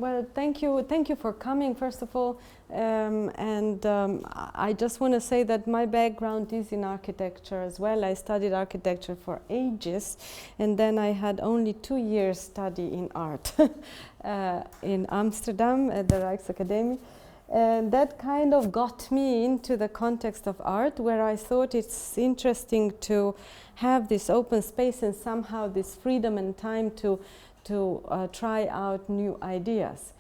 Well, thank you for coming, first of all. I just want to say that my background is in architecture as well. I studied architecture for ages, and then I had only 2 years study in art in Amsterdam at the Rijksakademie. And that kind of got me into the context of art, where I thought it's interesting to have this open space and somehow this freedom and time to try out new ideas.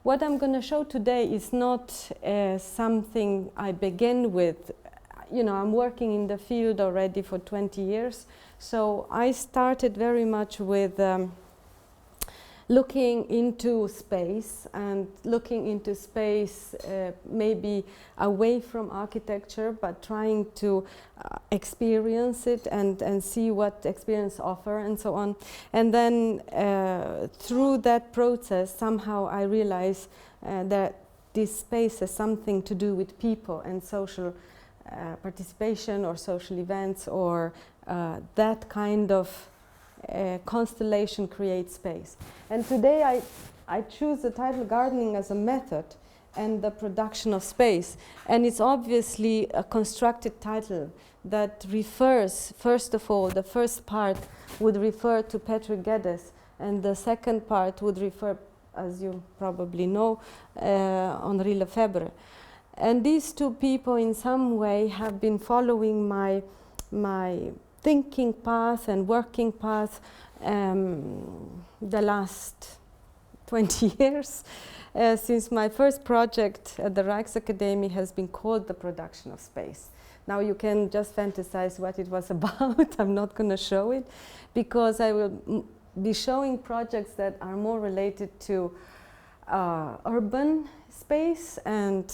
What I'm going to show today is not something I began with. You know, I'm working in the field already for 20 years, so I started very much with looking into space maybe away from architecture, but trying to experience it and see what experience offer and so on. And then through that process, somehow I realized that this space has something to do with people and social participation or social events, or that kind of constellation creates space. And today I choose the title Gardening as a Method and the Production of Space. And it's obviously a constructed title that refers, first of all, the first part would refer to Patrick Geddes, and the second part would refer, as you probably know, Henri Lefebvre. And these two people in some way have been following my thinking path and working path the last 20 years, since my first project at the Rijksakademie has been called The Production of Space. Now you can just fantasize what it was about. I'm not going to show it, because I will be showing projects that are more related to urban space and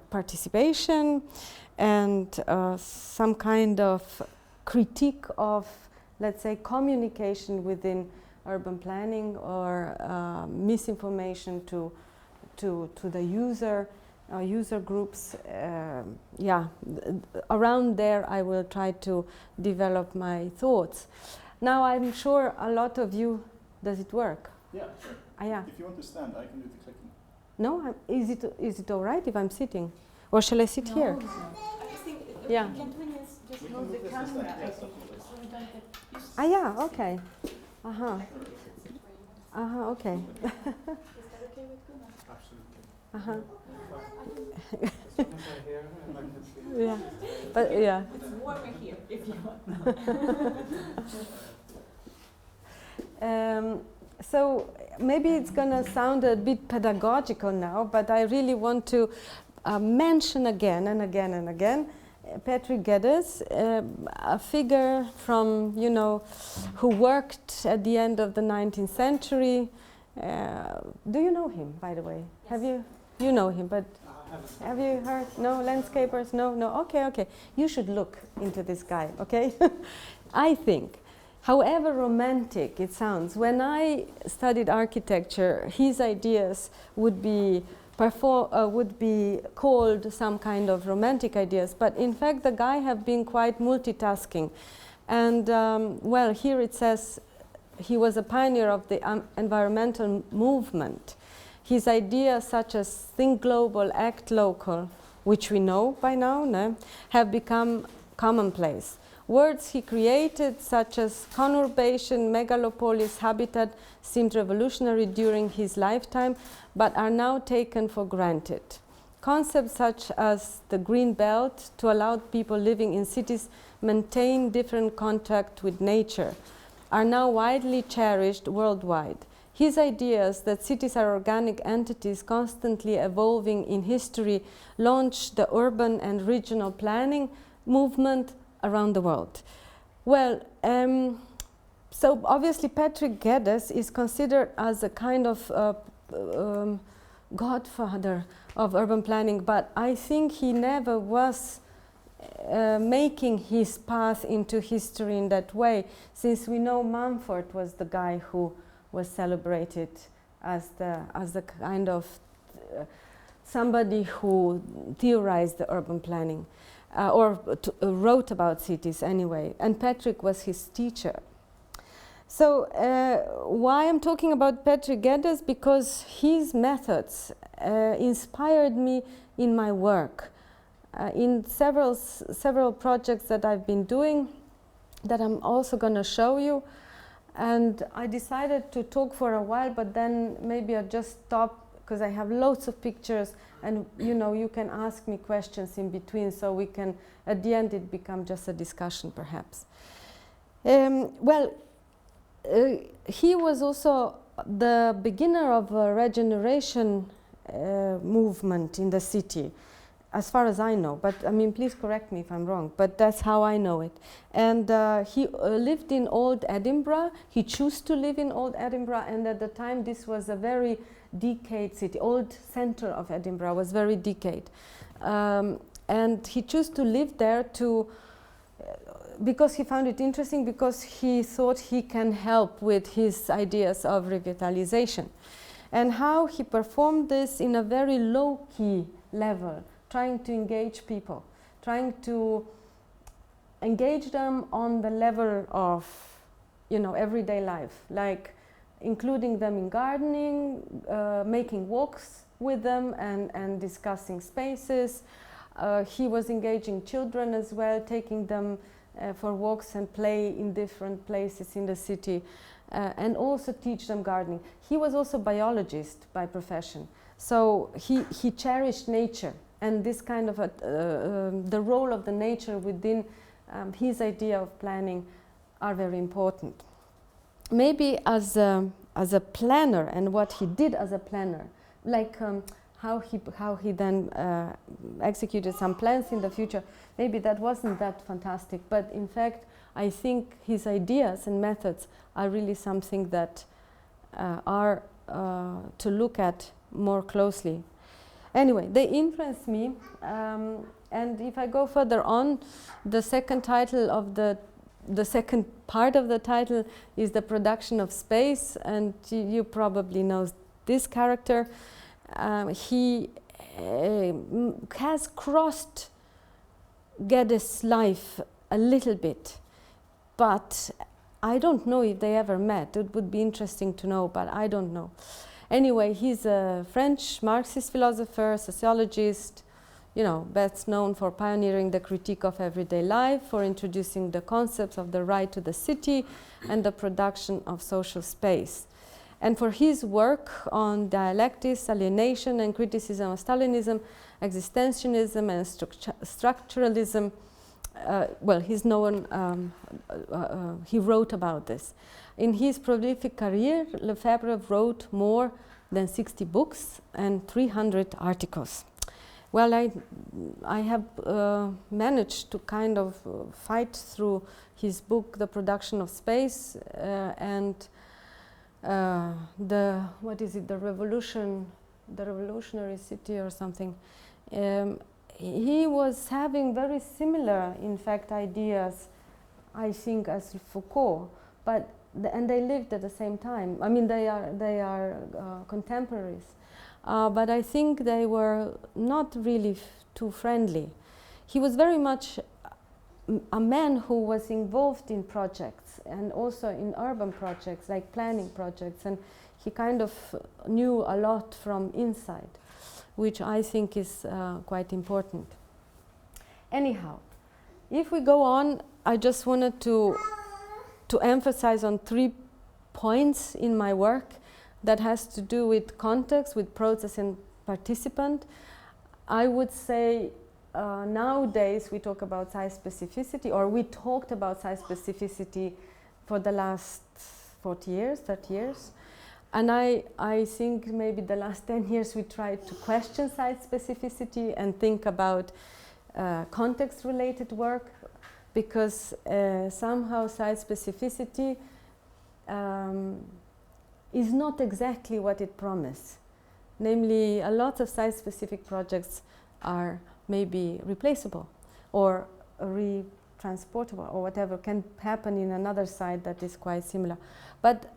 participation and some kind of critique of, let's say, communication within urban planning, or misinformation to the user groups. Around there I will try to develop my thoughts. Now I'm sure a lot of you, does it work? Yeah, sure. Yeah. If you want to stand, I can do the clicking. No, is it all right if I'm sitting? Or shall I sit here? No. I just think Yeah. we can do this, just move the camera, I think, so we don't get used to Yeah, okay. Okay. Is that okay with Gunnar? Absolutely. As long as I hear and I can see. Yeah, but yeah. It's warmer here, if you want. So maybe it's going to sound a bit pedagogical now, but I really want to mention again and again and again Patrick Geddes, a figure from, you know, who worked at the end of the 19th century. Do you know him, by the way? Yes. Have you know him, but have you heard? No, landscapers? No. Okay. You should look into this guy, okay? I think, however romantic it sounds, when I studied architecture, his ideas would be called some kind of romantic ideas, but in fact the guy have been quite multitasking. And well, here it says he was a pioneer of the environmental movement. His ideas such as think global, act local, which we know by now, no, have become commonplace. Words he created, such as conurbation, megalopolis, habitat, seemed revolutionary during his lifetime, but are now taken for granted. Concepts such as the green belt, to allow people living in cities maintain different contact with nature, are now widely cherished worldwide. His ideas that cities are organic entities constantly evolving in history launched the urban and regional planning movement around the world. Well, so obviously Patrick Geddes is considered as a kind of godfather of urban planning, but I think he never was making his path into history in that way, since we know Mumford was the guy who was celebrated as the kind of somebody who theorized the urban planning. Wrote about cities anyway, and Patrick was his teacher. So why I'm talking about Patrick Geddes? Because his methods inspired me in my work. In several projects that I've been doing, that I'm also going to show you. And I decided to talk for a while, but then maybe I'll just stop because I have loads of pictures, and you know, you can ask me questions in between, so we can, at the end, it become just a discussion perhaps. He was also the beginner of a regeneration movement in the city, as far as I know, but I mean, please correct me if I'm wrong, but that's how I know it. And he lived in Old Edinburgh. He chose to live in Old Edinburgh, and at the time this was a very decayed city. Old centre of Edinburgh was very decayed. And he chose to live there because he found it interesting, because he thought he can help with his ideas of revitalization. And how he performed this in a very low-key level, trying to engage people, trying to engage them on the level of, you know, everyday life, like including them in gardening, making walks with them and discussing spaces. He was engaging children as well, taking them for walks and play in different places in the city, and also teach them gardening. He was also a biologist by profession, so he cherished nature, and this kind of the role of the nature within his idea of planning are very important. Maybe as a planner, and what he did as a planner, like how he then executed some plans in the future, maybe that wasn't that fantastic, but in fact I think his ideas and methods are really something that are to look at more closely. Anyway, they influenced me, and if I go further on, the second title of the second part of the title is the production of space, and you probably know this character. He has crossed Geddes' life a little bit, but I don't know if they ever met. It would be interesting to know, but I don't know. Anyway, he's a French Marxist philosopher, sociologist, you know, best known for pioneering the critique of everyday life, for introducing the concepts of the right to the city and the production of social space. And for his work on dialectics, alienation, and criticism of Stalinism, existentialism, and structuralism, well, he's known, he wrote about this. In his prolific career, Lefebvre wrote more than 60 books and 300 articles. Well, I have managed to kind of fight through his book, The Production of Space, and the Revolutionary City or something. He was having very similar, in fact, ideas, I think, as Foucault, but and they lived at the same time. I mean, they are contemporaries, but I think they were not really too friendly. He was very much a man who was involved in projects, and also in urban projects, like planning projects, and he kind of knew a lot from inside, which I think is quite important. Anyhow, if we go on, I just wanted to emphasize on 3 points in my work that has to do with context, with process and participant. I would say nowadays we talk about size specificity, or we talked about size specificity for the last 40 years, 30 years. And I think maybe the last 10 years we tried to question size specificity and think about context-related work, because somehow size specificity is not exactly what it promised. Namely, a lot of size-specific projects are maybe replaceable or retransportable or whatever can happen in another site that is quite similar. But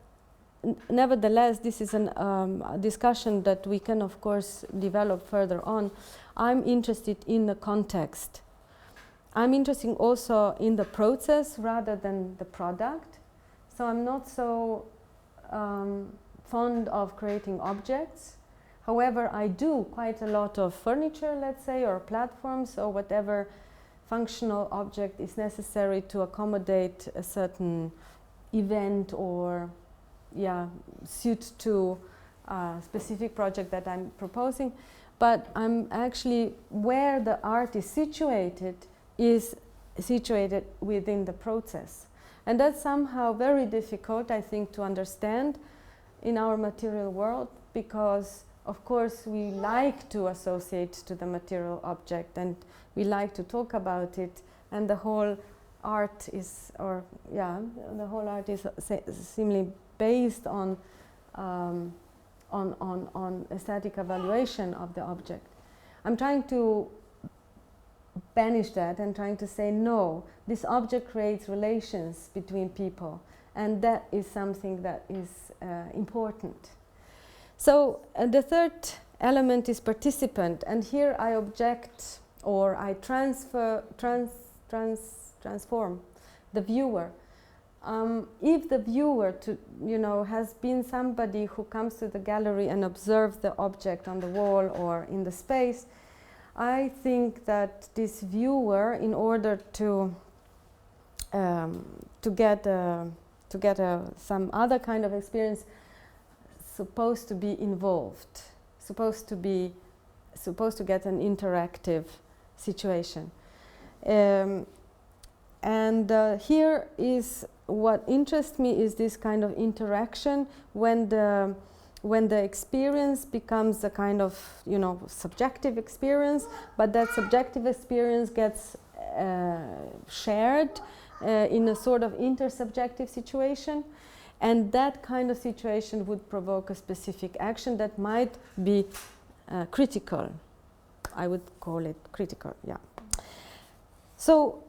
nevertheless, this is a discussion that we can, of course, develop further on. I'm interested in the context. I'm interested also in the process rather than the product. so I'm not so fond of creating objects. However, I do quite a lot of furniture, let's say, or platforms, or whatever functional object is necessary to accommodate a certain event or suit to a specific project that I'm proposing. But I'm actually, where the art is situated within the process. And that's somehow very difficult, I think, to understand in our material world, because of course we like to associate to the material object and we like to talk about it, and the whole art is, seemingly based on aesthetic evaluation of the object. I'm trying to banish that and trying to say, no, this object creates relations between people, and that is something that is important. So the third element is participant, and here I object, or I transform the viewer. If the viewer has been somebody who comes to the gallery and observes the object on the wall or in the space, I think that this viewer, in order to get some other kind of experience, supposed to be involved, supposed to get an interactive situation. Here is what interests me, is this kind of interaction when the experience becomes a kind of subjective experience, but that subjective experience gets shared in a sort of intersubjective situation, and that kind of situation would provoke a specific action that might be critical. I would call it critical, yeah. So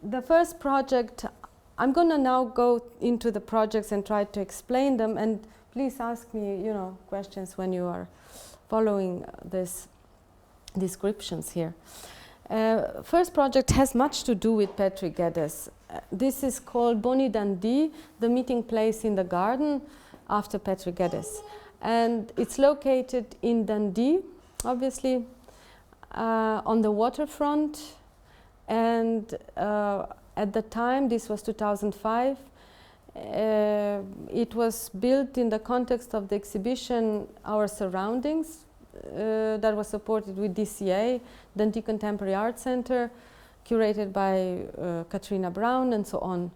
the first project, I'm going to now go into the projects and try to explain them, and please ask me questions when you are following these descriptions here. First project has much to do with Patrick Geddes. This is called Bonnie Dundee, the meeting place in the garden after Patrick Geddes. And it's located in Dundee, obviously, on the waterfront. And at the time, this was 2005, it was built in the context of the exhibition Our Surroundings, that was supported with DCA, Dundee Contemporary Art Centre, curated by Katrina Brown, and so on.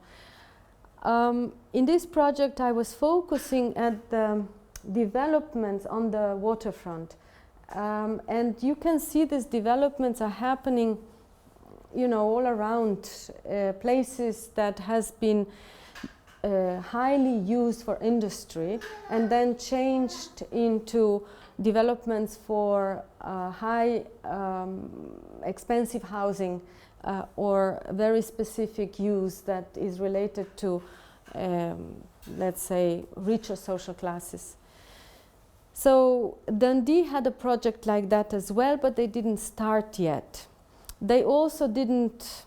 In this project, I was focusing at the developments on the waterfront. And you can see these developments are happening all around places that has been highly used for industry and then changed into developments for high expensive housing or very specific use that is related to let's say richer social classes. So Dundee had a project like that as well, but they didn't start yet. They also didn't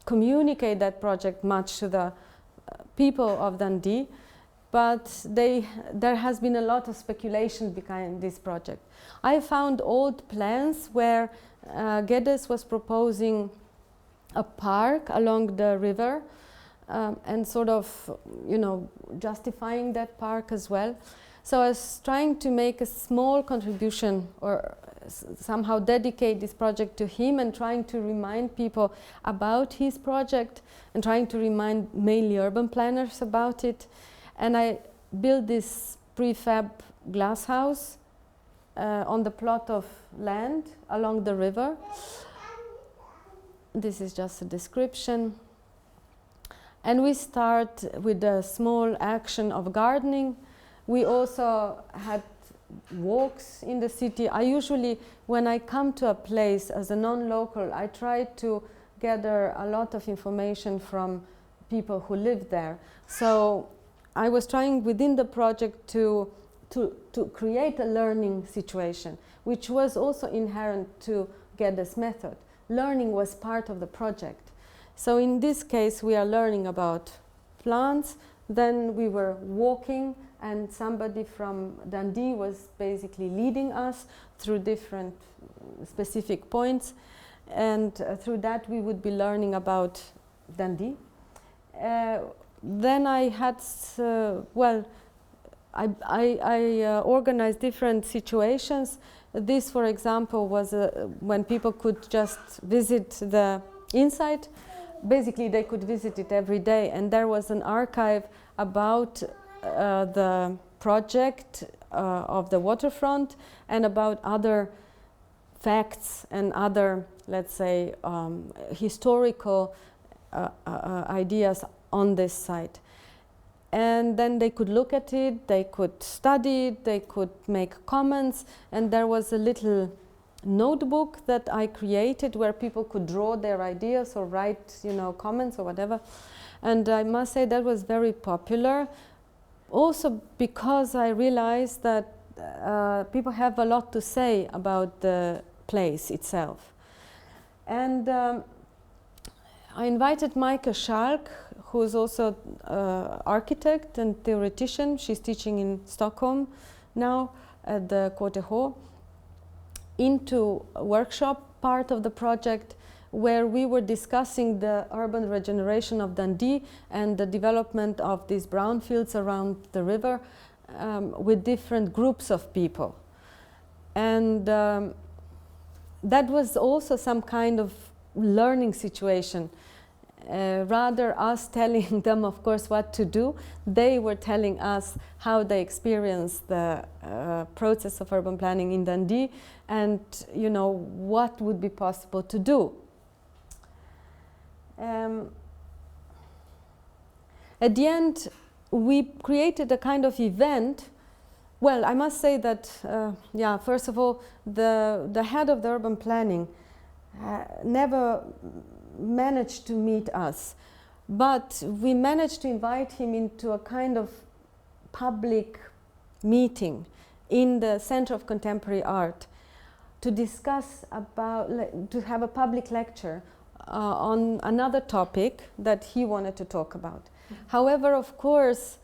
communicate that project much to the people of Dundee, but there has been a lot of speculation behind this project. I found old plans where Geddes was proposing a park along the river and sort of, justifying that park as well. So I was trying to make a small contribution or somehow dedicate this project to him, and trying to remind people about his project and trying to remind mainly urban planners about it. And I built this prefab glass house on the plot of land along the river. This is just a description. And we start with a small action of gardening. We also had walks in the city. I usually, when I come to a place as a non-local, I try to gather a lot of information from people who live there. So I was trying within the project to create a learning situation, which was also inherent to Geddes' method. Learning was part of the project. So in this case, we are learning about plants. Then we were walking, and somebody from Dundee was basically leading us through different specific points, and through that we would be learning about Dundee. Then I had, I organized different situations. This, for example, was when people could just visit the inside. Basically, they could visit it every day, and there was an archive about the project of the waterfront and about other facts and other, let's say, historical ideas on this site. And then they could look at it, they could study it, they could make comments, and there was a little notebook that I created where people could draw their ideas or write, comments or whatever. And I must say that was very popular. Also because I realized that people have a lot to say about the place itself. And I invited Maaike Schalk, who is also architect and theoretician. She's teaching in Stockholm now at the KTH, into a workshop part of the project where we were discussing the urban regeneration of Dundee and the development of these brownfields around the river with different groups of people. And that was also some kind of learning situation. Rather us telling them, of course, what to do, they were telling us how they experienced the process of urban planning in Dundee and, what would be possible to do. At the end, we created a kind of event. Well, I must say that, first of all, the head of the urban planning never managed to meet us, but we managed to invite him into a kind of public meeting in the Center of Contemporary Art to discuss about, to have a public lecture on another topic that he wanted to talk about. However, of course,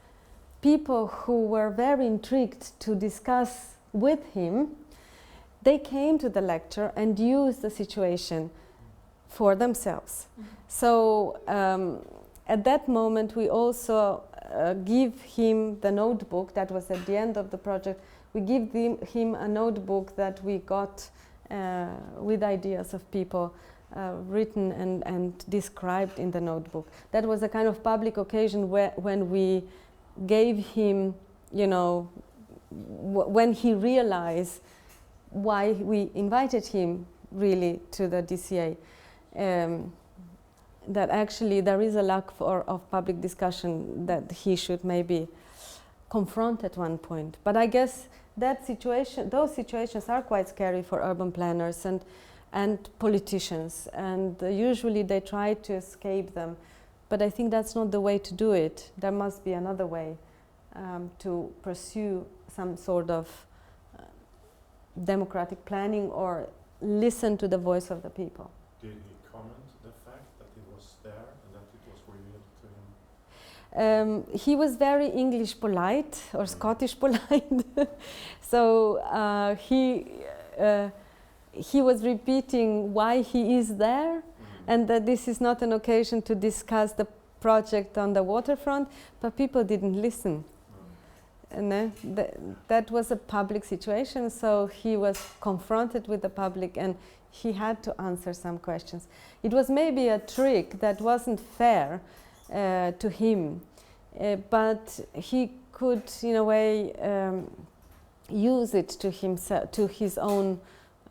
people who were very intrigued to discuss with him, they came to the lecture and used the situation for themselves. So at that moment we also give him the notebook that was at the end of the project. We give him a notebook that we got with ideas of people written and described in the notebook. That was a kind of public occasion when we gave him, when he realized why we invited him really to the DCA. That actually there is a lack of public discussion that he should maybe confront at one point. But I guess that situation, those situations are quite scary for urban planners and politicians, and usually they try to escape them. But I think that's not the way to do it. There must be another way to pursue some sort of democratic planning or listen to the voice of the people. Did he comment the fact that he was there and that it was revealed to him? He was very English polite or Scottish polite. So he was repeating why he is there and that this is not an occasion to discuss the project on the waterfront, but people didn't listen. And that was a public situation, so he was confronted with the public and he had to answer some questions. It was maybe a trick that wasn't fair to him, but he could, in a way, use it to himself, to his own,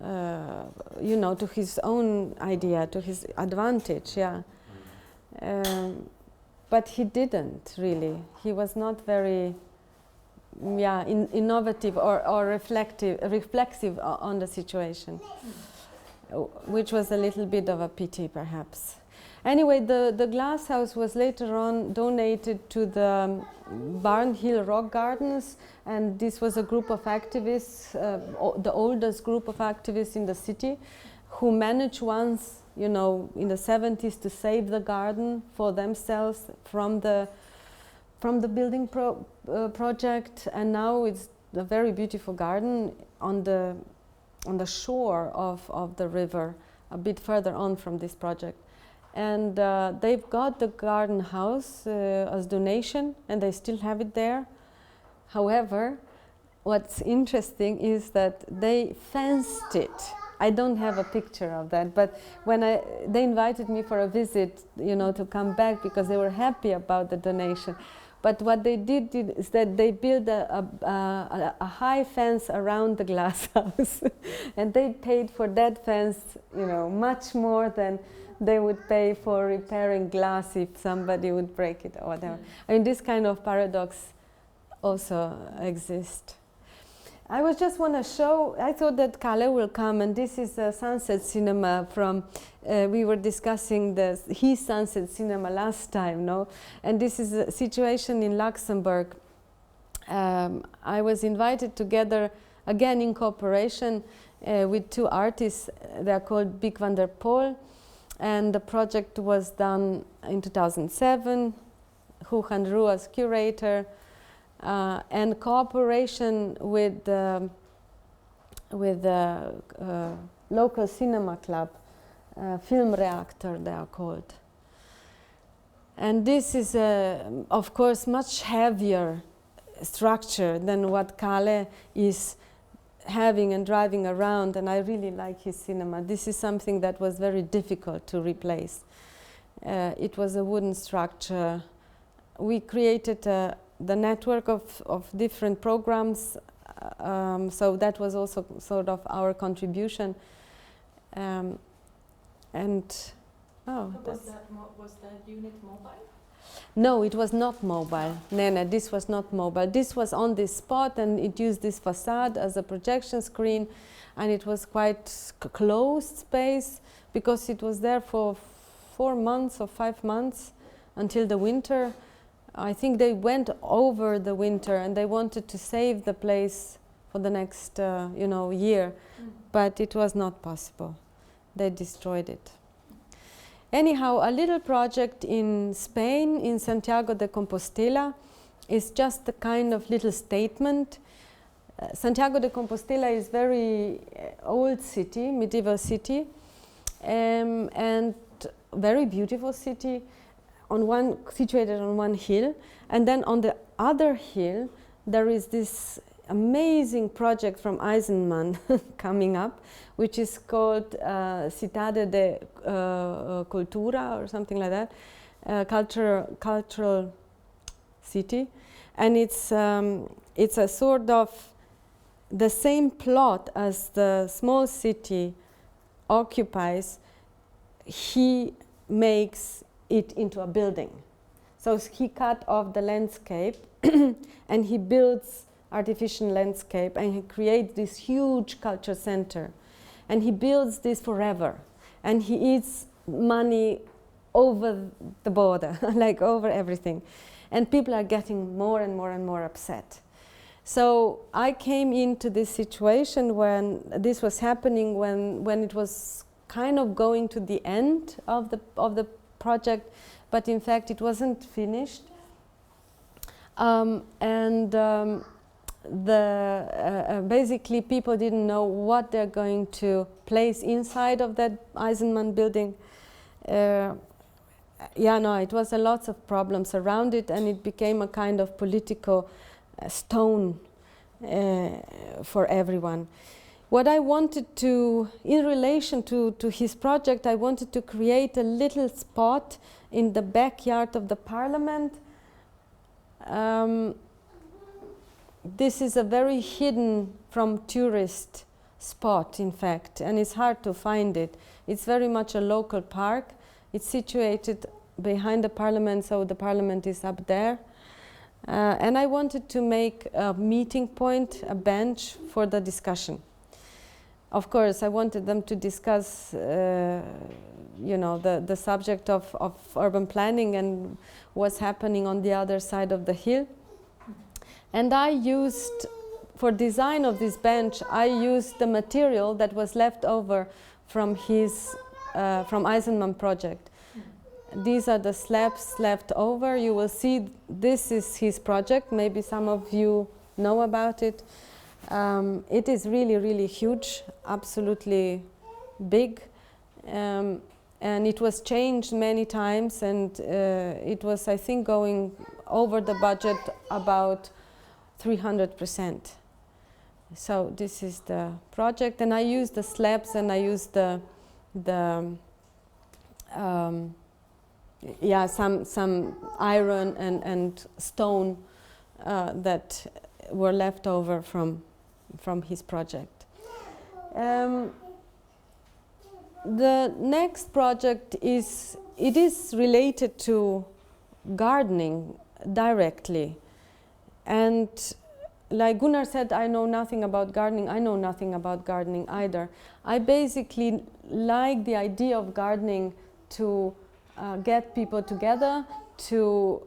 to his own idea, to his advantage. Yeah. But he didn't really. He was not very, innovative or reflexive on the situation, which was a little bit of a pity, perhaps. Anyway, the glass house was later on donated to the Barnhill Rock Gardens, and this was a group of activists, the oldest group of activists in the city, who managed once, in the 70s to save the garden for themselves from the from the building project, and now it's a very beautiful garden on the shore of the river, a bit further on from this project. And they've got the garden house as donation, and they still have it there. However, what's interesting is that they fenced it. I don't have a picture of that, but when they invited me for a visit, you know, to come back because they were happy about the donation. But what they did is that they built a high fence around the glass house, and they paid for that fence, you know, much more than they would pay for repairing glass if somebody would break it or whatever. I mean, this kind of paradox also exists. I was just want to show, I thought that Kalle will come, and this is a sunset cinema from, we were discussing his sunset cinema last time, no? And this is a situation in Luxembourg. I was invited together, again in cooperation with two artists. They are called Bic van der Pol, and the project was done in 2007, Huchan Ru as curator, and cooperation with the local cinema club, Film Reactor they are called. And this is, of course, much heavier structure than what Kalle is having and driving around, and I really like his cinema. This is something that was very difficult to replace. It was a wooden structure. We created the network of different programs, so that was also sort of our contribution. And Was that unit mobile? No, it was not mobile. No, this was not mobile. This was on this spot, and it used this facade as a projection screen, and it was quite closed space because it was there for 4 months or 5 months until the winter. I think they went over the winter, and they wanted to save the place for the next, year, but it was not possible. They destroyed it. Anyhow, a little project in Spain, in Santiago de Compostela, is just a kind of little statement. Santiago de Compostela is very old city, medieval city, and very beautiful city, situated on one hill. And then on the other hill, there is this amazing project from Eisenman coming up, which is called Cidade de Cultura or something like that, cultural city, and it's a sort of the same plot as the small city occupies. He makes it into a building, so he cut off the landscape and he builds artificial landscape, and he creates this huge culture center, and he builds this forever, and he eats money over the border, like over everything, and people are getting more and more and more upset. So I came into this situation when this was happening, when it was kind of going to the end of the project, but in fact it wasn't finished, basically people didn't know what they're going to place inside of that Eisenman building. It was a lot of problems around it, and it became a kind of political stone for everyone. What I wanted to, in relation to his project, I wanted to create a little spot in the backyard of the parliament. This is a very hidden from tourist spot, in fact, and it's hard to find it. It's very much a local park. It's situated behind the parliament, so the parliament is up there. And I wanted to make a meeting point, a bench for the discussion. Of course, I wanted them to discuss, the subject of urban planning and what's happening on the other side of the hill. And I used, for design of this bench, I used the material that was left over from his, from Eisenman project. these are the slabs left over. You will see this is his project. Maybe some of you know about it. It is really, really huge, absolutely big. And it was changed many times, and it was, I think, going over the budget about 300%. So this is the project, and I use the slabs, and I use some iron and stone that were left over from his project. The next project is related to gardening directly, and like Gunnar said, I know nothing about gardening. I know nothing about gardening either. I basically like the idea of gardening to get people together, to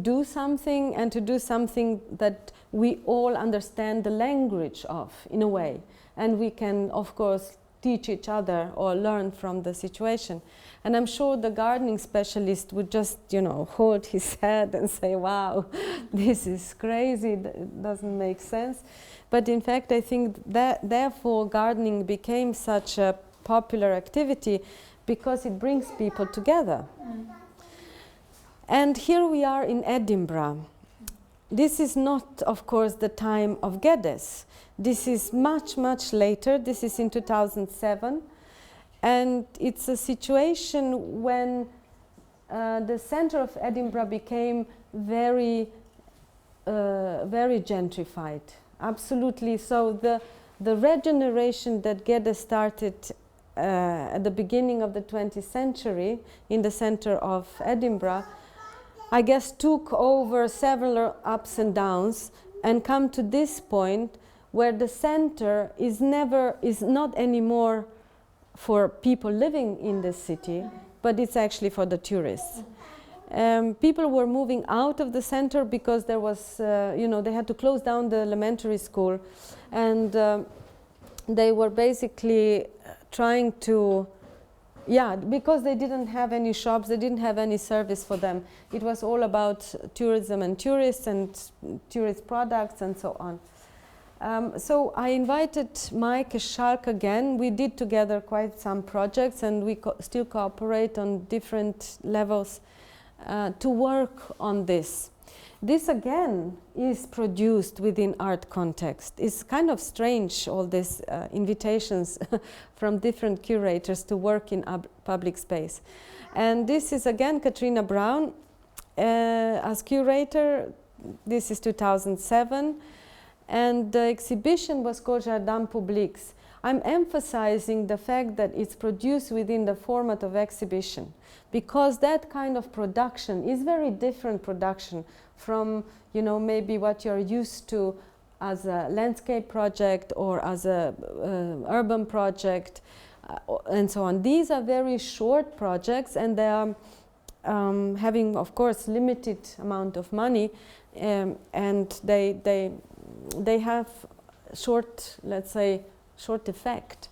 do something, and to do something that we all understand the language of, in a way, and we can, of course, teach each other or learn from the situation. And I'm sure the gardening specialist would just, hold his head and say, wow, this is crazy, it doesn't make sense. But in fact, I think that therefore gardening became such a popular activity because it brings people together. And here we are in Edinburgh. This is not, of course, the time of Geddes. This is much, much later. This is in 2007. And it's a situation when the center of Edinburgh became very, very gentrified. Absolutely. So the regeneration that Geddes started at the beginning of the 20th century in the center of Edinburgh, I guess took over several ups and downs and come to this point where the center is not anymore for people living in the city, but it's actually for the tourists. People were moving out of the center because there was, they had to close down the elementary school, and they were basically trying to, because they didn't have any shops, they didn't have any service for them. It was all about tourism and tourists and tourist products and so on. So I invited Mike Schalk again. We did together quite some projects, and we still cooperate on different levels to work on this. This again is produced within art context. It's kind of strange, all these invitations from different curators to work in public space. And this is again Katrina Brown as curator. This is 2007. And the exhibition was called Jardin Publics. I'm emphasizing the fact that it's produced within the format of exhibition, because that kind of production is very different production from, maybe what you're used to as a landscape project or as a urban project, and so on. These are very short projects, and they are having, of course, limited amount of money, and they have short effect.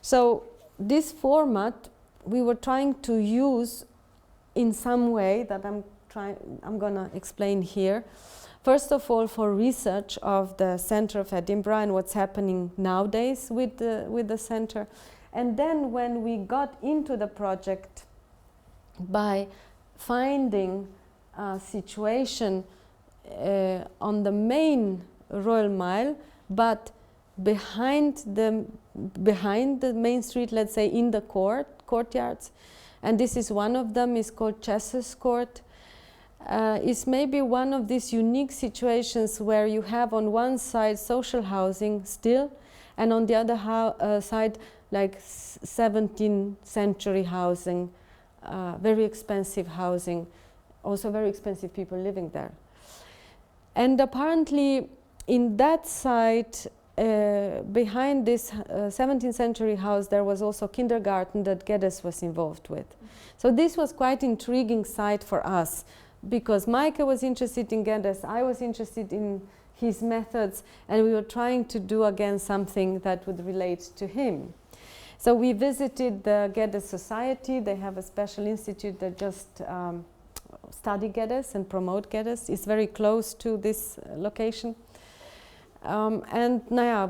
So this format we were trying to use in some way that I'm going to explain here. First of all, for research of the Centre of Edinburgh and what's happening nowadays with the centre. And then when we got into the project by finding a situation on the main Royal Mile, but behind the main street, let's say in the courtyards, and this is one of them, is called Chesses Court. Is maybe one of these unique situations where you have on one side social housing still, and on the other side like 17th century housing, very expensive housing, also very expensive people living there. And apparently in that side, behind this 17th century house, there was also kindergarten that Geddes was involved with. So this was quite intriguing site for us, because Maike was interested in Geddes, I was interested in his methods, and we were trying to do again something that would relate to him. So we visited the Geddes Society. They have a special institute that just study Geddes and promote Geddes. It's very close to this location. And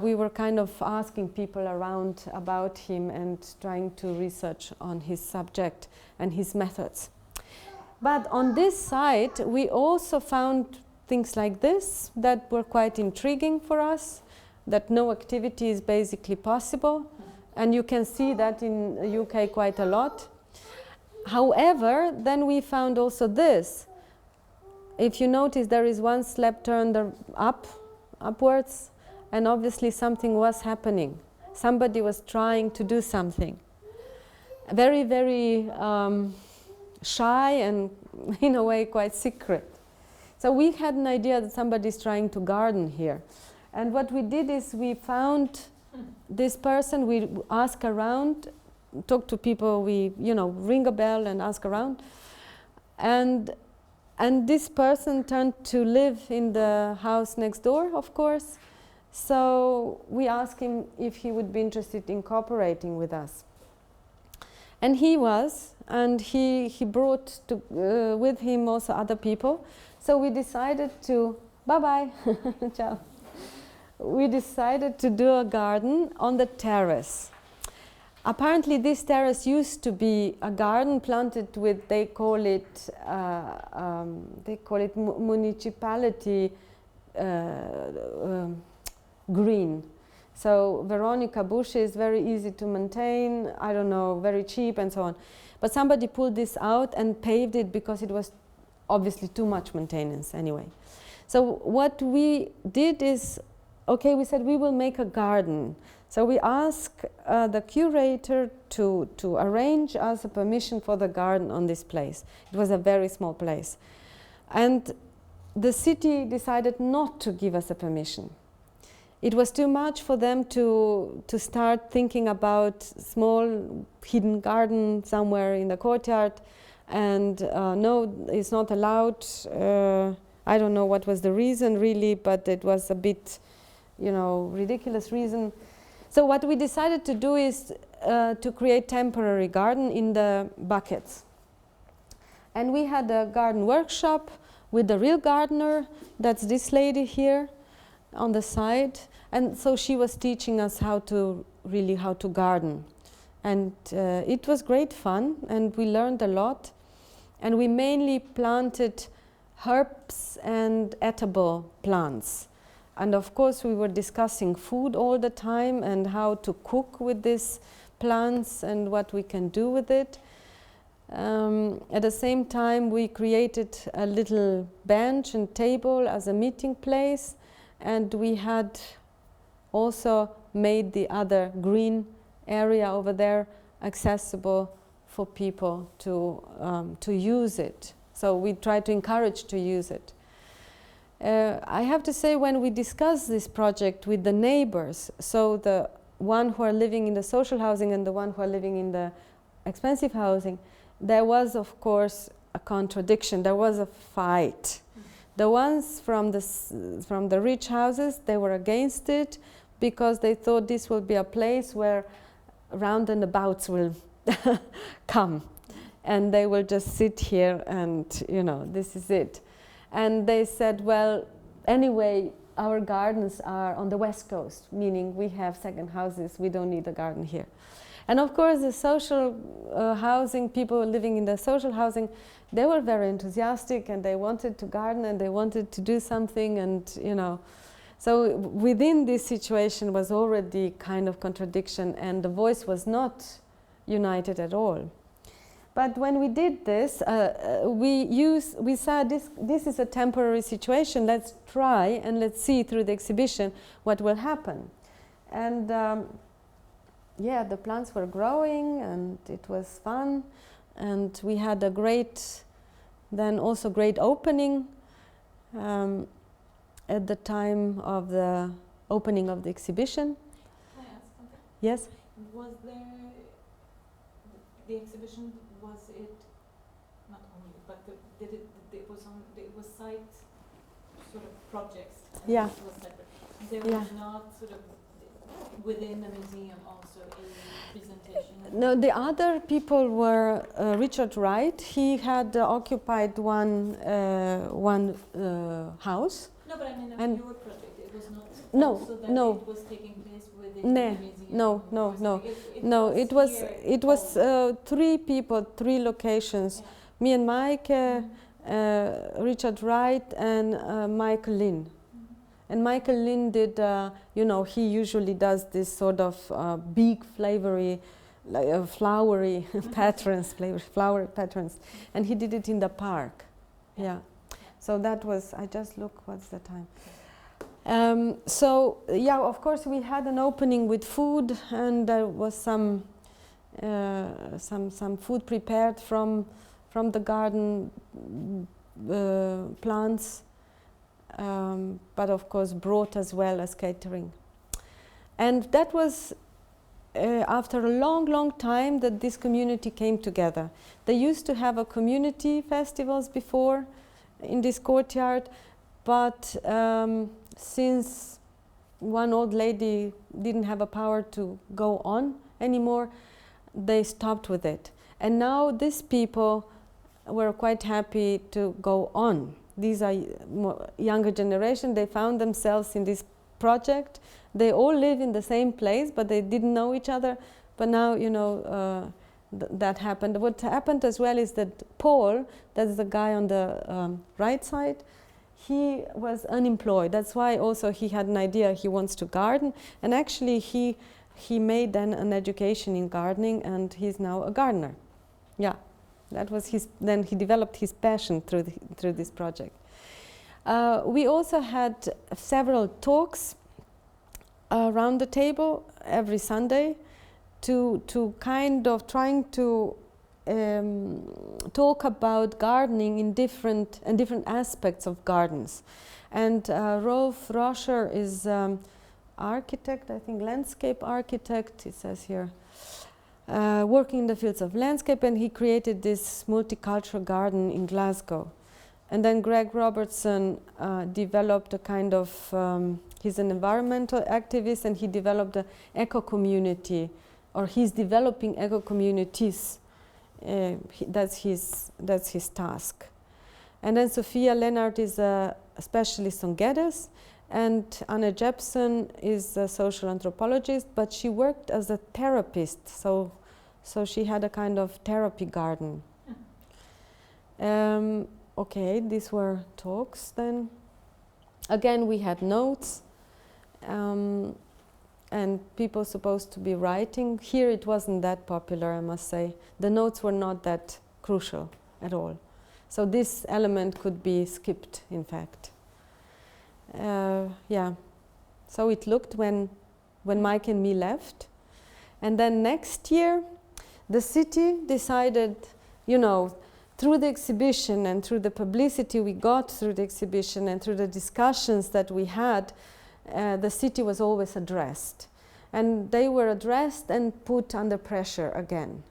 we were kind of asking people around about him and trying to research on his subject and his methods. But on this site, we also found things like this that were quite intriguing for us, that no activity is basically possible. And you can see that in the UK quite a lot. However, then we found also this. If you notice, there is one slab turned upwards, and obviously something was happening. Somebody was trying to do something. Very, very shy and in a way quite secret. So we had an idea that somebody's trying to garden here. And what we did is we found this person, we ask around, talk to people, we ring a bell and ask around. And this person turned to live in the house next door, of course. So we asked him if he would be interested in cooperating with us. And he was, and he brought with him also other people. So we decided to, bye-bye, ciao. We decided to do a garden on the terrace. Apparently this terrace used to be a garden planted with, they call it municipality green. So Veronica bush is very easy to maintain, I don't know, very cheap and so on. But somebody pulled this out and paved it because it was obviously too much maintenance anyway. So what we did is, okay, we said we will make a garden. So we asked the curator to arrange us a permission for the garden on this place. It was a very small place. And the city decided not to give us a permission. It was too much for them to start thinking about small hidden garden somewhere in the courtyard. And no, it's not allowed. I don't know what was the reason really, but it was a bit, ridiculous reason. So what we decided to do is to create temporary garden in the buckets. And we had a garden workshop with the real gardener. That's this lady here on the side. And so she was teaching us how to garden. And it was great fun, and we learned a lot. And we mainly planted herbs and edible plants. And of course we were discussing food all the time and how to cook with these plants and what we can do with it. At the same time we created a little bench and table as a meeting place, and we had also made the other green area over there accessible for people to use it. So we try to encourage to use it. I have to say, when we discussed this project with the neighbors, so the one who are living in the social housing and the one who are living in the expensive housing, there was of course a contradiction, there was a fight. The ones from the rich houses, they were against it because they thought this will be a place where roundabouts will come and they will just sit here and this is it. And they said, well, anyway, our gardens are on the west coast, meaning we have second houses, we don't need a garden here. And of course the social housing, people living in the social housing, they were very enthusiastic and they wanted to garden and they wanted to do something, and so within this situation was already kind of contradiction, and the voice was not united at all. But when we did this, we said this is a temporary situation, let's try and let's see through the exhibition what will happen. And yeah, the plants were growing and it was fun, and we had a great opening at the time of the opening of the exhibition. Can I ask something? Yes? Was there the exhibition? Was it not only, but it was site sort of projects? Yeah. It was separate. There Yeah. was not sort of within the museum also a presentation No, the other people were Richard Wright. He had occupied one house. No, but I mean, And- your project, it was not No, also that no. it was taking place within No, the museum. no, no, or no. something. No, it was here. three people, three locations. Yeah. Me and Mike, Richard Wright, and Michael Lynn. And Michael Lynn did, he usually does this sort of big flowery patterns, flower patterns. And he did it in the park. Yeah. So that was, I just look, what's the time? Of course, we had an opening with food, and there was some food prepared from the garden plants, but of course brought as well as catering. And that was after a long time that this community came together. They used to have a community festivals before in this courtyard, but since one old lady didn't have a power to go on anymore, they stopped with it. And now these people were quite happy to go on. These are younger generation. They found themselves in this project. They all live in the same place, but they didn't know each other. But now, that happened. What happened as well is that Paul, that's the guy on the right side, he was unemployed. That's why also he had an idea he wants to garden. And actually he made then an education in gardening, and he's now a gardener. Yeah, that was his. Then he developed his passion through this project. We also had several talks around the table every Sunday to kind of trying to talk about gardening in different aspects of gardens. And Rolf Roscher is architect, I think landscape architect, it says here, working in the fields of landscape, and he created this multicultural garden in Glasgow. And then Greg Robertson developed a kind of, he's an environmental activist, and he developed an eco-community, or he's developing eco-communities. That's his task. And then Sophia Lennart is a specialist on Geddes, and Anne Jepson is a social anthropologist, but she worked as a therapist, so she had a kind of therapy garden. Okay, these were talks then. Again, we had notes, and people supposed to be writing. Here it wasn't that popular, I must say. The notes were not that crucial at all. So this element could be skipped, in fact. Yeah. So it looked when Mike and me left. And then next year, the city decided, through the exhibition and through the publicity we got through the exhibition and through the discussions that we had, the city was always addressed. And they were addressed and put under pressure again.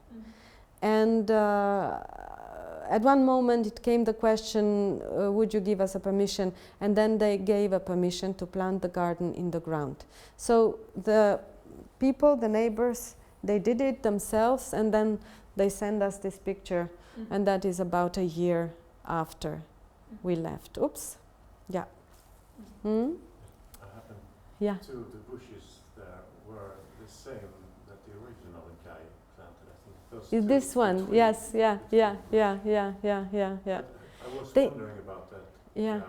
And at one moment it came the question, would you give us a permission? And then they gave a permission to plant the garden in the ground. So the people, the neighbors, they did it themselves, and then they sent us this picture, and that is about a year after we left. Oops. Yeah. Hmm? Yeah. Two of the bushes there were the same that the original guy planted, I think. Those Is two this one? between- Yes, yeah. between. Yeah. I was They- wondering about that Yeah. guy.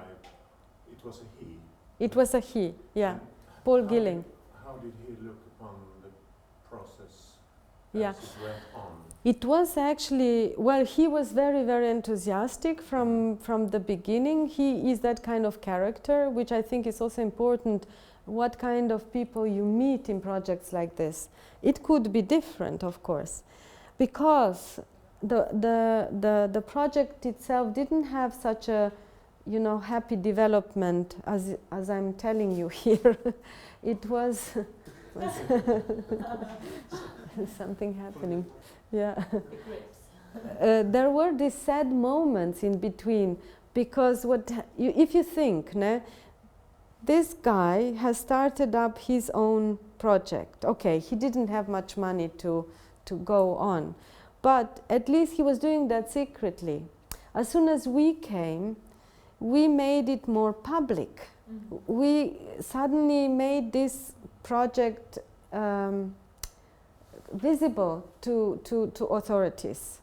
It was a he. It was a he, yeah. And Paul how Gilling. How did he look upon the process Yeah. as it went on? It was actually, well, he was very, very enthusiastic from the beginning. He is that kind of character, which I think is also important, what kind of people you meet in projects like this. It could be different, of course, because the project itself didn't have such a, happy development as I'm telling you here. It was something happening. Yeah. There were these sad moments in between, because if you think, this guy has started up his own project. Okay, he didn't have much money to to go on. But at least he was doing that secretly. As soon as we came, we made it more public. We suddenly made this project visible to authorities.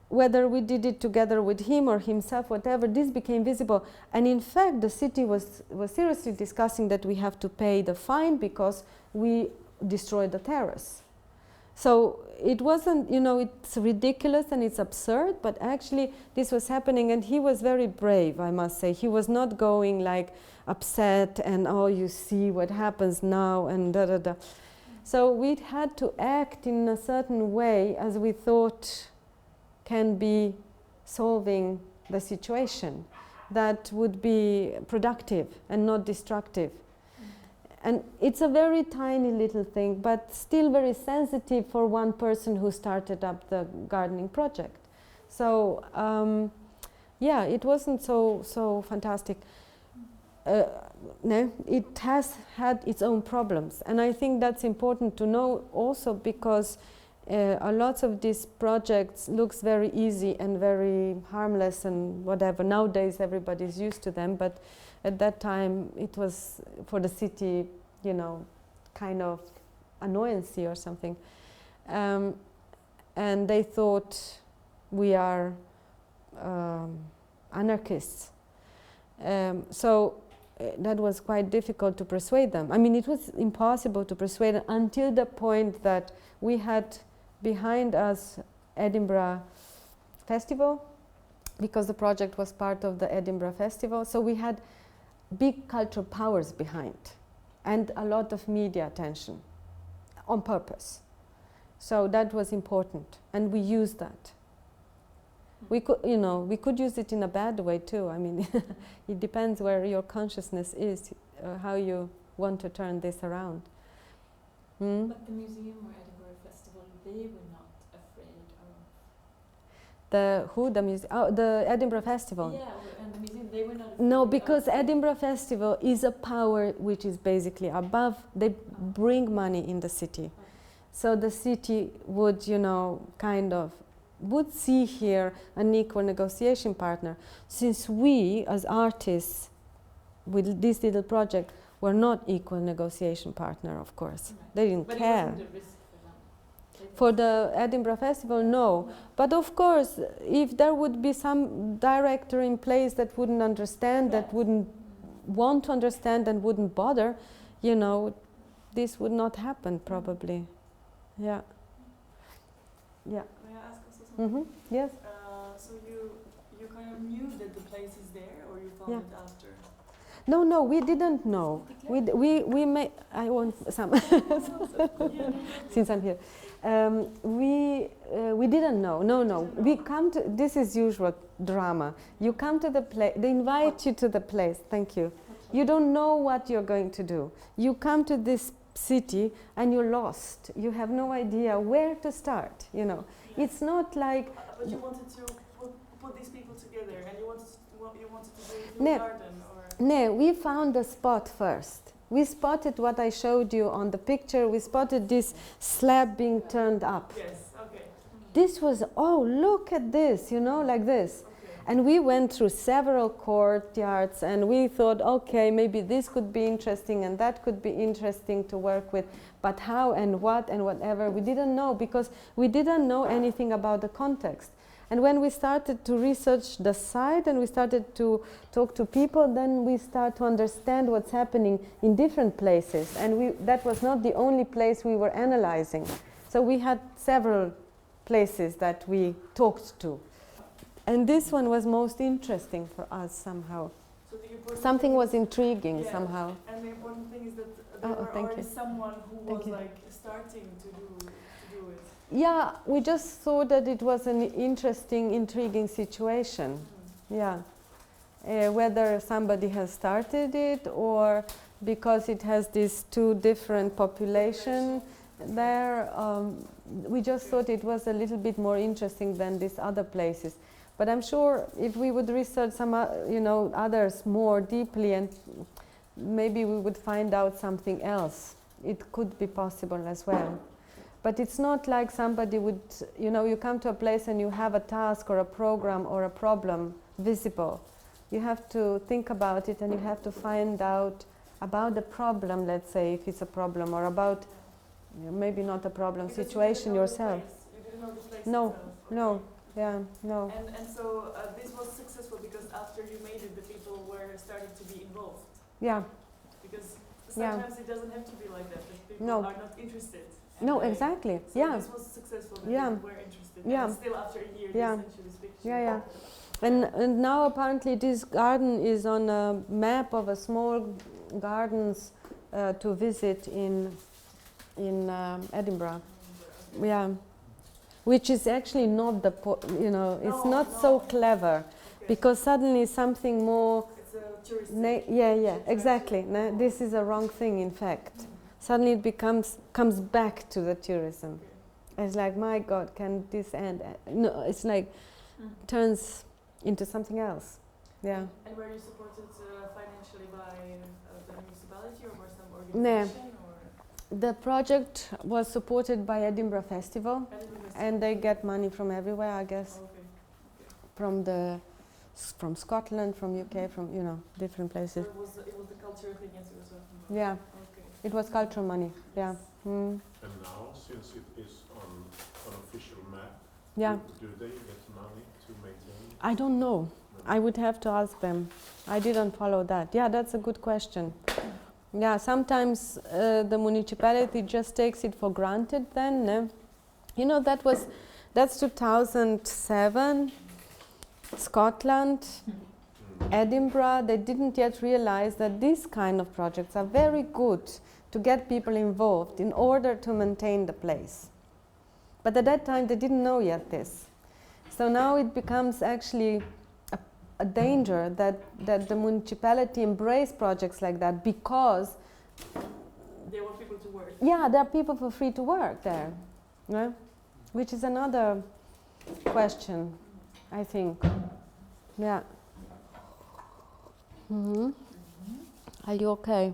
Whether we did it together with him or himself, whatever, this became visible. And in fact, the city was seriously discussing that we have to pay the fine because we destroyed the terrace. So it wasn't, you know, it's ridiculous and it's absurd, but actually this was happening, and he was very brave, I must say. He was not going like upset and, oh, you see what happens now and da da da. So we had to act in a certain way as we thought can be solving the situation that would be productive and not destructive. And it's a very tiny little thing, but still very sensitive for one person who started up the gardening project. So yeah, it wasn't so fantastic. No, it has had its own problems, and I think that's important to know also, because a lot of these projects looks very easy and very harmless and whatever. Nowadays everybody's used to them, but at that time it was for the city, you know, kind of annoyancy or something. And they thought we are anarchists. So that was quite difficult to persuade them. I mean, it was impossible to persuade them until the point that we had behind us Edinburgh Festival, because the project was part of the Edinburgh Festival. So we had big cultural powers behind and a lot of media attention on purpose. So that was important, and we used that. We could, you know, we could use it in a bad way too. I mean, it depends where your consciousness is, how you want to turn this around. But the museum or Edinburgh Festival, they were not afraid of... The Edinburgh Festival? Yeah, and the museum, they were not afraid. No, because Edinburgh Festival is a power which is basically above. They bring money in the city. So the city would, you know, kind of would see here an equal negotiation partner. Since we, as artists, with this little project, were not equal negotiation partner, of course. Right. They didn't care. But it wasn't a risk for them? For the Edinburgh Festival, no. But of course, if there would be some director in place that wouldn't understand, that wouldn't want to understand and wouldn't bother, you know, this would not happen probably. Yeah. Yeah. May I ask also something? Yes. So you kind of knew that the place is there, or you found it after? No, we didn't know. We made. I want some. Since I'm here, we didn't know. No. We come to. This is usual drama. You come to the place. They invite you to the place. Thank you. You don't know what you're going to do. You come to this city and you're lost. You have no idea where to start. You know, it's not like. But you wanted to put these people together, and you wanted to do it in the garden, or. No, we found the spot first. We spotted what I showed you on the picture. We spotted this slab being turned up. Yes, okay. This was, oh, look at this, you know, like this. Okay. And we went through several courtyards, and we thought, okay, maybe this could be interesting and that could be interesting to work with. But how and what and whatever, we didn't know, because we didn't know anything about the context. And when we started to research the site and we started to talk to people, then we start to understand what's happening in different places. And that was not the only place we were analyzing. So we had several places that we talked to. And this one was most interesting for us somehow. So something was intriguing somehow. And the important thing is that there were already someone who was like starting to do it. Yeah, we just thought that it was an interesting, intriguing situation. Yeah, whether somebody has started it or because it has these two different populations there, we just thought it was a little bit more interesting than these other places. But I'm sure if we would research some, others more deeply, and maybe we would find out something else. It could be possible as well. But it's not like somebody would, you know, you come to a place and you have a task or a program or a problem visible. You have to think about it and you have to find out about the problem, let's say, if it's a problem, or about, you know, maybe not a problem Because situation you yourself. didn't know the place No, itself. Okay. No, yeah, no. And so this was successful because after you made it, the people were starting to be involved. Yeah, Because Yeah. sometimes it doesn't have to be like that. That people No. are not interested. and no, they- exactly. So Yeah, this was successful. That Yeah. people were interested. Yeah. And still after a year, Yeah. they sent you this picture. Yeah, yeah. And now apparently this garden is on a map of a small gardens to visit in Edinburgh. Yeah, which is actually not the you know, it's No, not no. so clever, Okay. because suddenly something more. It's a tourist. Yeah, attraction. exactly. This is a wrong thing, in fact. Suddenly it comes back to the tourism. Okay. It's like, my God, can this end? No, it's like turns into something else. Yeah. And were you supported financially by the municipality or by some No. organization? Or The project was supported by Edinburgh Festival, Edinburgh and they get money from everywhere, I guess, Okay. from Scotland, from UK, from, you know, different So places. it was the cultural thing as you were talking about. Yeah, Okay. it was cultural money. Yeah. Mm. And now, since it is on an official map, Yeah. do they get money to maintain? I don't know. I would have to ask them. I didn't follow that. Yeah, that's a good question. Yeah, sometimes the municipality just takes it for granted then. You know, that's 2007, Scotland, Edinburgh. They didn't yet realize that these kind of projects are very good to get people involved in order to maintain the place. But at that time they didn't know yet this. So now it becomes actually a danger that the municipality embrace projects like that, because They want people to work. yeah, there are people for free to work there, yeah? Which is another question, I think. Yeah. Are you okay?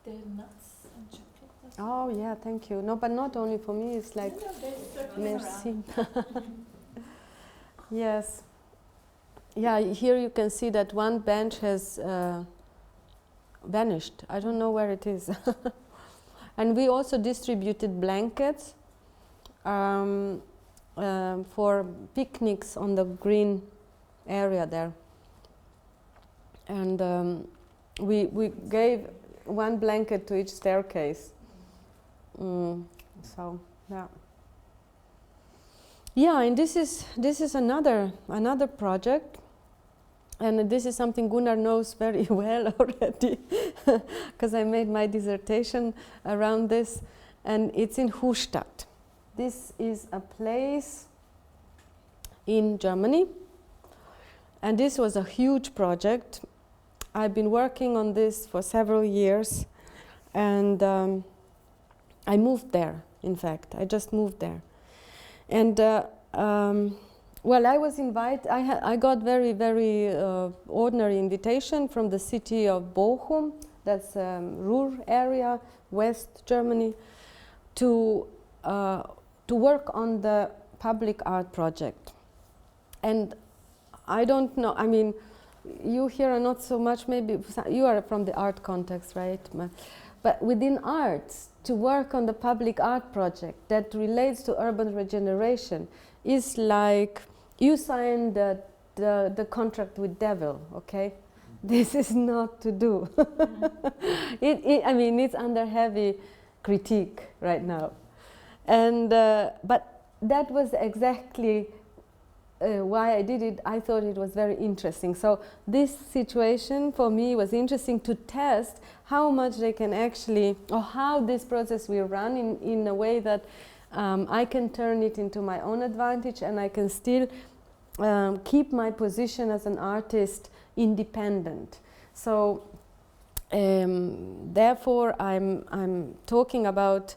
The nuts and chocolate. that's Oh yeah, thank you. No, but not only for me. It's like No, they're circling around. merci. Yes. Yeah, here you can see that one bench has vanished. I don't know where it is. And we also distributed blankets for picnics on the green area there. And we gave one blanket to each staircase. So, yeah. Yeah, and this is another project, and this is something Gunnar knows very well already, because I made my dissertation around this, and it's in Hustadt. This is a place in Germany, and this was a huge project. I've been working on this for several years, and I moved there. In fact, I just moved there. And well, I was invited. I got very ordinary invitation from the city of Bochum, that's Ruhr area, West Germany, to work on the public art project. And I don't know. I mean, you here are not so much. Maybe you are from the art context, right? But within arts, to work on the public art project that relates to urban regeneration is like you sign the contract with devil, okay? This is not to do. I mean, it's under heavy critique right now. And, but that was exactly why I did it. I thought it was very interesting. So this situation for me was interesting to test how much they can actually, or how this process will run in a way that I can turn it into my own advantage, and I can still keep my position as an artist independent. So therefore I'm talking about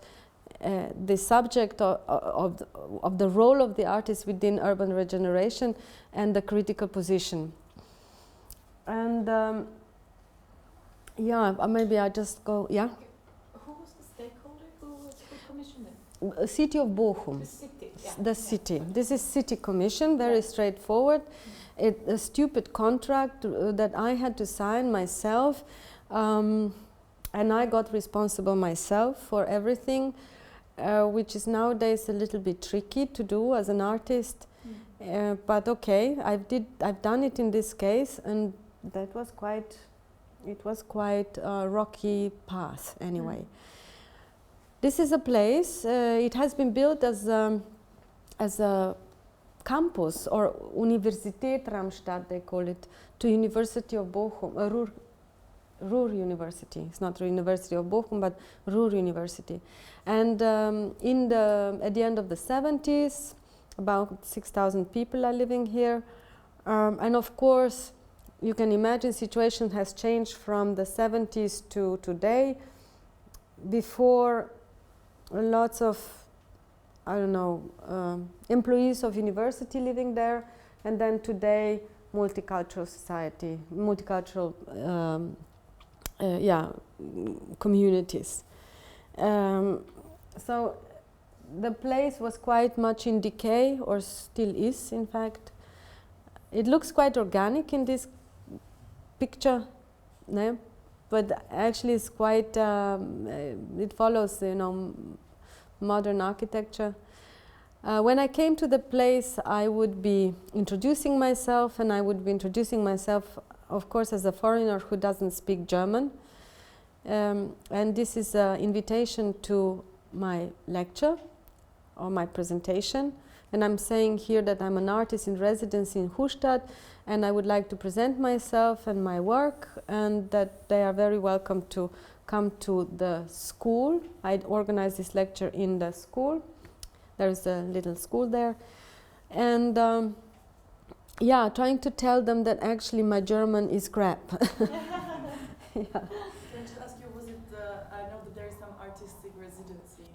the subject of the role of the artist within urban regeneration and the critical position. And yeah, maybe I just go, yeah? Who was the stakeholder who commission then? City of Bochum. The city. Yeah. The city. This is city commission, very straightforward. A stupid contract that I had to sign myself, and I got responsible myself for everything, which is nowadays a little bit tricky to do as an artist. But okay, I've done it in this case, and that was quite. It was quite a rocky path anyway. This is a place. It has been built as a campus or Universität Ramstadt, they call it, to University of Bochum, Ruhr University. It's not the University of Bochum, but Ruhr University. And at the end of the 70s, about 6,000 people are living here. And of course, you can imagine situation has changed from the 70s to today. Before, lots of, I don't know, employees of university living there, and then today, multicultural society, multicultural, communities. So the place was quite much in decay, or still is, in fact. It looks quite organic in this picture, no? But actually it's quite, it follows, modern architecture. When I came to the place, I would be introducing myself, and I would be introducing myself, of course, as a foreigner who doesn't speak German. And this is an invitation to my lecture or my presentation. And I'm saying here that I'm an artist in residence in Hustadt, and I would like to present myself and my work, and that they are very welcome to come to the school. I'd organize this lecture in the school. There's a little school there. And trying to tell them that actually my German is crap. Can I just ask you, was it, I know that there is some artistic residency,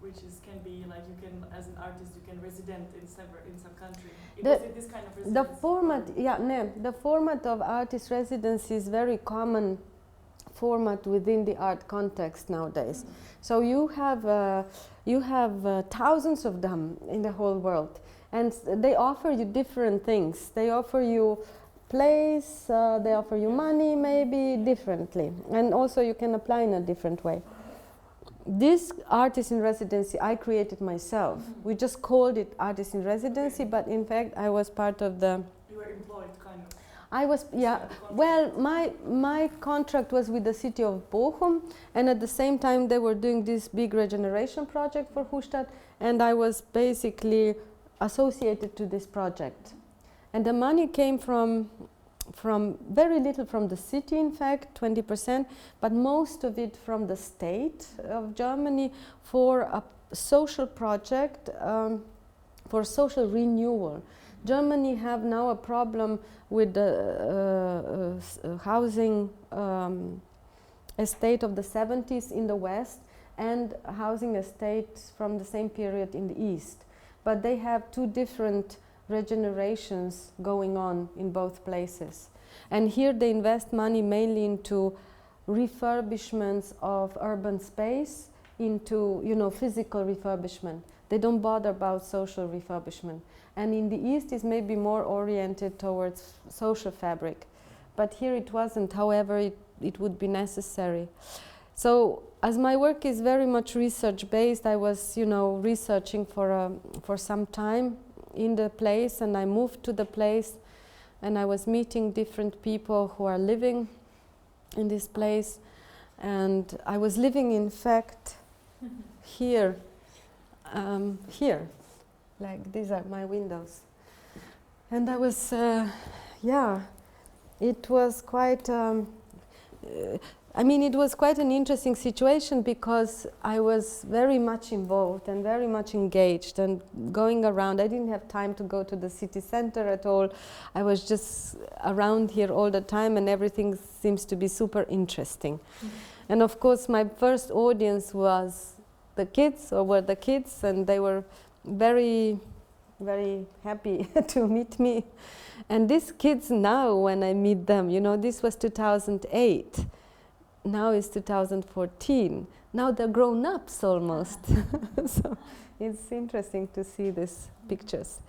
which can be like you can, as an artist, you can resident in some country. Was it this kind of residency? The format of artist residency is very common format within the art context nowadays. So you have thousands of them in the whole world, and they offer you different things. They offer you place, they offer you money, maybe differently, and also you can apply in a different way. This artist in residency I created myself. We just called it artist in residency, but in fact I was part of the. You were employed, kind of. I was, well, my contract was with the city of Bochum, and at the same time they were doing this big regeneration project for Hustadt, and I was basically associated to this project. And the money came from very little from the city, in fact, 20%, but most of it from the state of Germany for a social project, for social renewal. Germany have now a problem with the housing estate of the 70s in the west and housing estates from the same period in the east. But they have two different regenerations going on in both places. And here they invest money mainly into refurbishments of urban space, into physical refurbishment. They don't bother about social refurbishment. And in the East is maybe more oriented towards social fabric. But here it wasn't, however, it would be necessary. So as my work is very much research based, I was researching for some time in the place, and I moved to the place, and I was meeting different people who are living in this place. And I was living, in fact, here. Like these are my windows. And I was, it was quite, it was quite an interesting situation because I was very much involved and very much engaged and going around. I didn't have time to go to the city center at all. I was just around here all the time, and everything seems to be super interesting. And of course, my first audience was the kids, and they were very, very happy to meet me. And these kids now, when I meet them, this was 2008. now it's 2014. Now they're grown-ups almost. So it's interesting to see these pictures.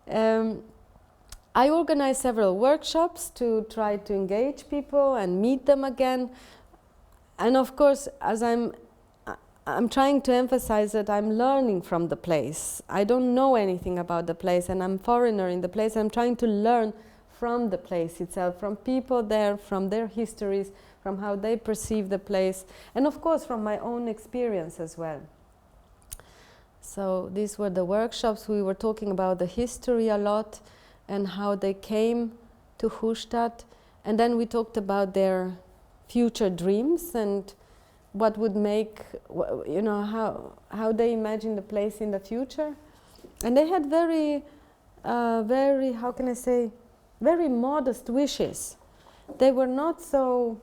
I organized several workshops to try to engage people and meet them again. And of course, as I'm trying to emphasize that I'm learning from the place. I don't know anything about the place, and I'm a foreigner in the place. I'm trying to learn from the place itself, from people there, from their histories, from how they perceive the place, and of course from my own experience as well. So these were the workshops. We were talking about the history a lot and how they came to Hustad, and then we talked about their future dreams and what would make, you know, how they imagine the place in the future. And they had very, how can I say, very modest wishes. They were not so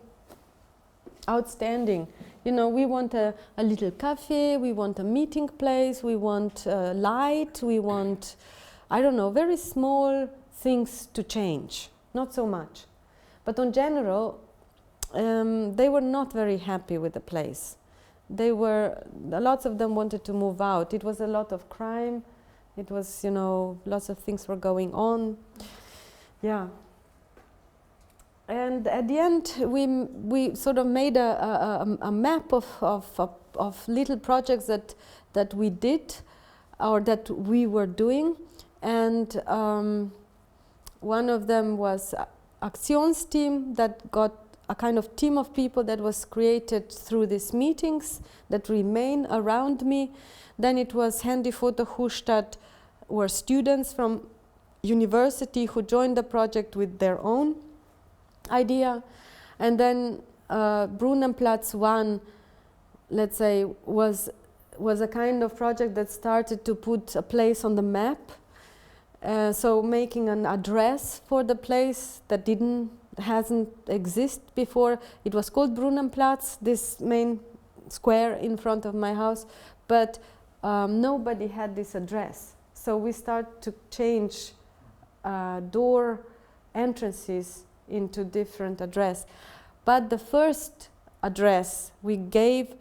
outstanding. You know, we want a little cafe, we want a meeting place, we want light, we want, I don't know, very small things to change, not so much. But in general, they were not very happy with the place. Lots of them wanted to move out. It was a lot of crime. It was, you know, lots of things were going on. Yeah. And at the end, we sort of made a map of little projects that we did, or that we were doing. And one of them was Aktionsteam, that got a kind of team of people that was created through these meetings that remain around me. Then it was Handyfoto Hustad, were students from university who joined the project with their own idea. And then Brunnenplatz 1, let's say, was a kind of project that started to put a place on the map. So making an address for the place that hasn't existed before. It was called Brunnenplatz, this main square in front of my house, but nobody had this address. So we start to change door entrances into different address. But the first address we gave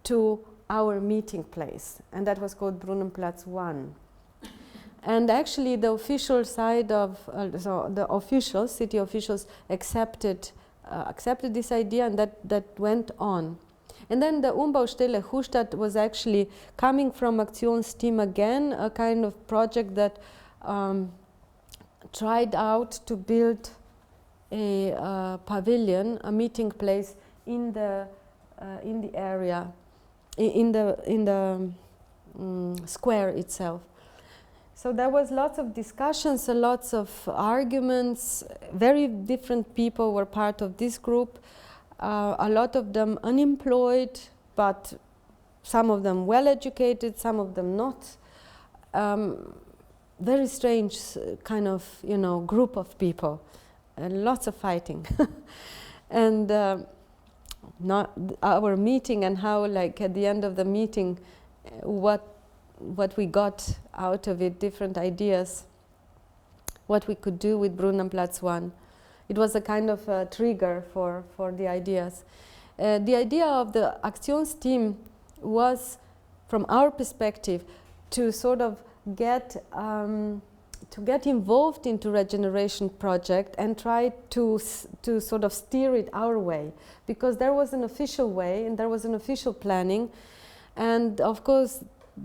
to our meeting place, and that was called Brunnenplatz 1. And actually, the official side of so the officials, city officials, accepted this idea, and that went on. And then the Umbaustelle Hustad was actually coming from Aktionsteam again, a kind of project that tried out to build a pavilion, a meeting place in the area, in the square itself. So there was lots of discussions, lots of arguments. Very different people were part of this group. A lot of them unemployed, but some of them well educated, some of them not. Very strange kind of, you know, group of people, and lots of fighting. And not our meeting, and how, like, at the end of the meeting, what we got out of it, different ideas, what we could do with Brunnenplatz 1. It was a kind of a trigger for the ideas. The idea of the Aktionsteam was, from our perspective, to sort of get involved into regeneration project and try to sort of steer it our way, because there was an official way and there was an official planning, and of course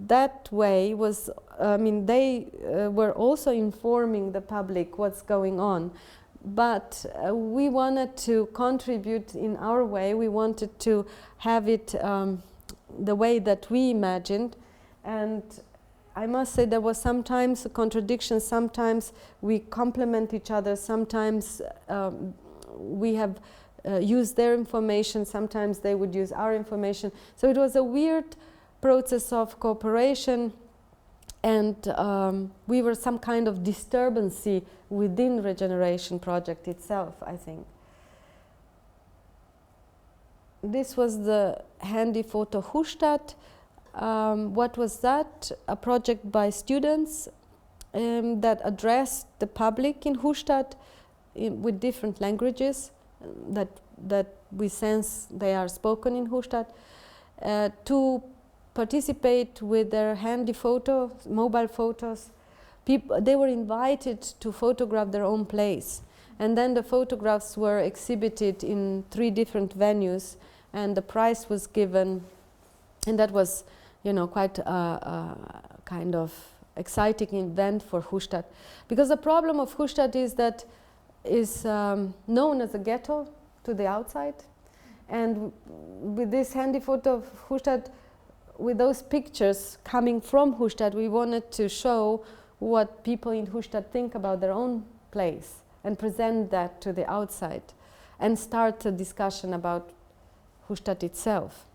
that way was, I mean, they were also informing the public what's going on, but we wanted to contribute in our way. We wanted to have it the way that we imagined, and I must say there was sometimes a contradiction. Sometimes we complement each other, sometimes we have used their information, sometimes they would use our information. So it was a weird process of cooperation, and we were some kind of disturbancy within regeneration project itself, I think. This was the Handyfoto Hustad. What was that? A project by students that addressed the public in Hustad with different languages that that we sense they are spoken in Hustad, to participate with their handy photos, mobile photos. They were invited to photograph their own place, and then the photographs were exhibited in 3 different venues, and the prize was given, and that was, you know, quite a kind of exciting event for Hustad, because the problem of Hustad is that is known as a ghetto to the outside, and with this handy photo of Hustad, with those pictures coming from Hustad, we wanted to show what people in Hustad think about their own place and present that to the outside and start a discussion about Hustad itself.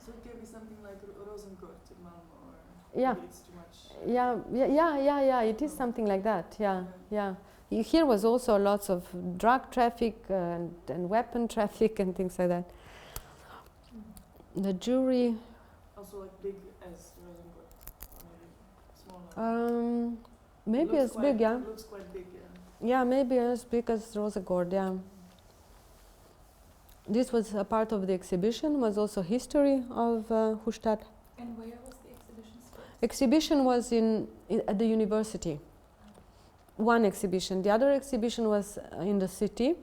So it can be something like Rosengård in Malmö, or Yeah. maybe it's too much. Yeah, it is something like that, yeah. Here was also lots of drug traffic and weapon traffic and things like that. The jury, Also like big as Rosengård, or maybe smaller. maybe as big, yeah. It looks quite big, yeah. Yeah, maybe as big as Rosengård, yeah. This was a part of the exhibition, was also history of Hustad. And where was the exhibition space? Exhibition was at the university. One exhibition. The other exhibition was in the city.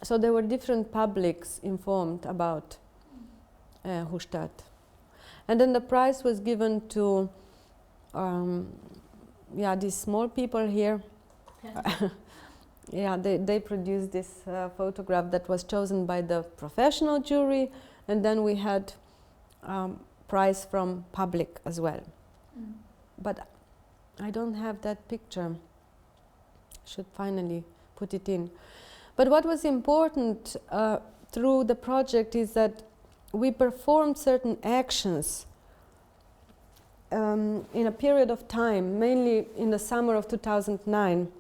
So there were different publics informed about Hustad. And then the prize was given to these small people here. Yeah, they produced this photograph that was chosen by the professional jury, and then we had prize from public as well. But I don't have that picture. Should finally put it in. But what was important through the project is that we performed certain actions in a period of time, mainly in the summer of 2009,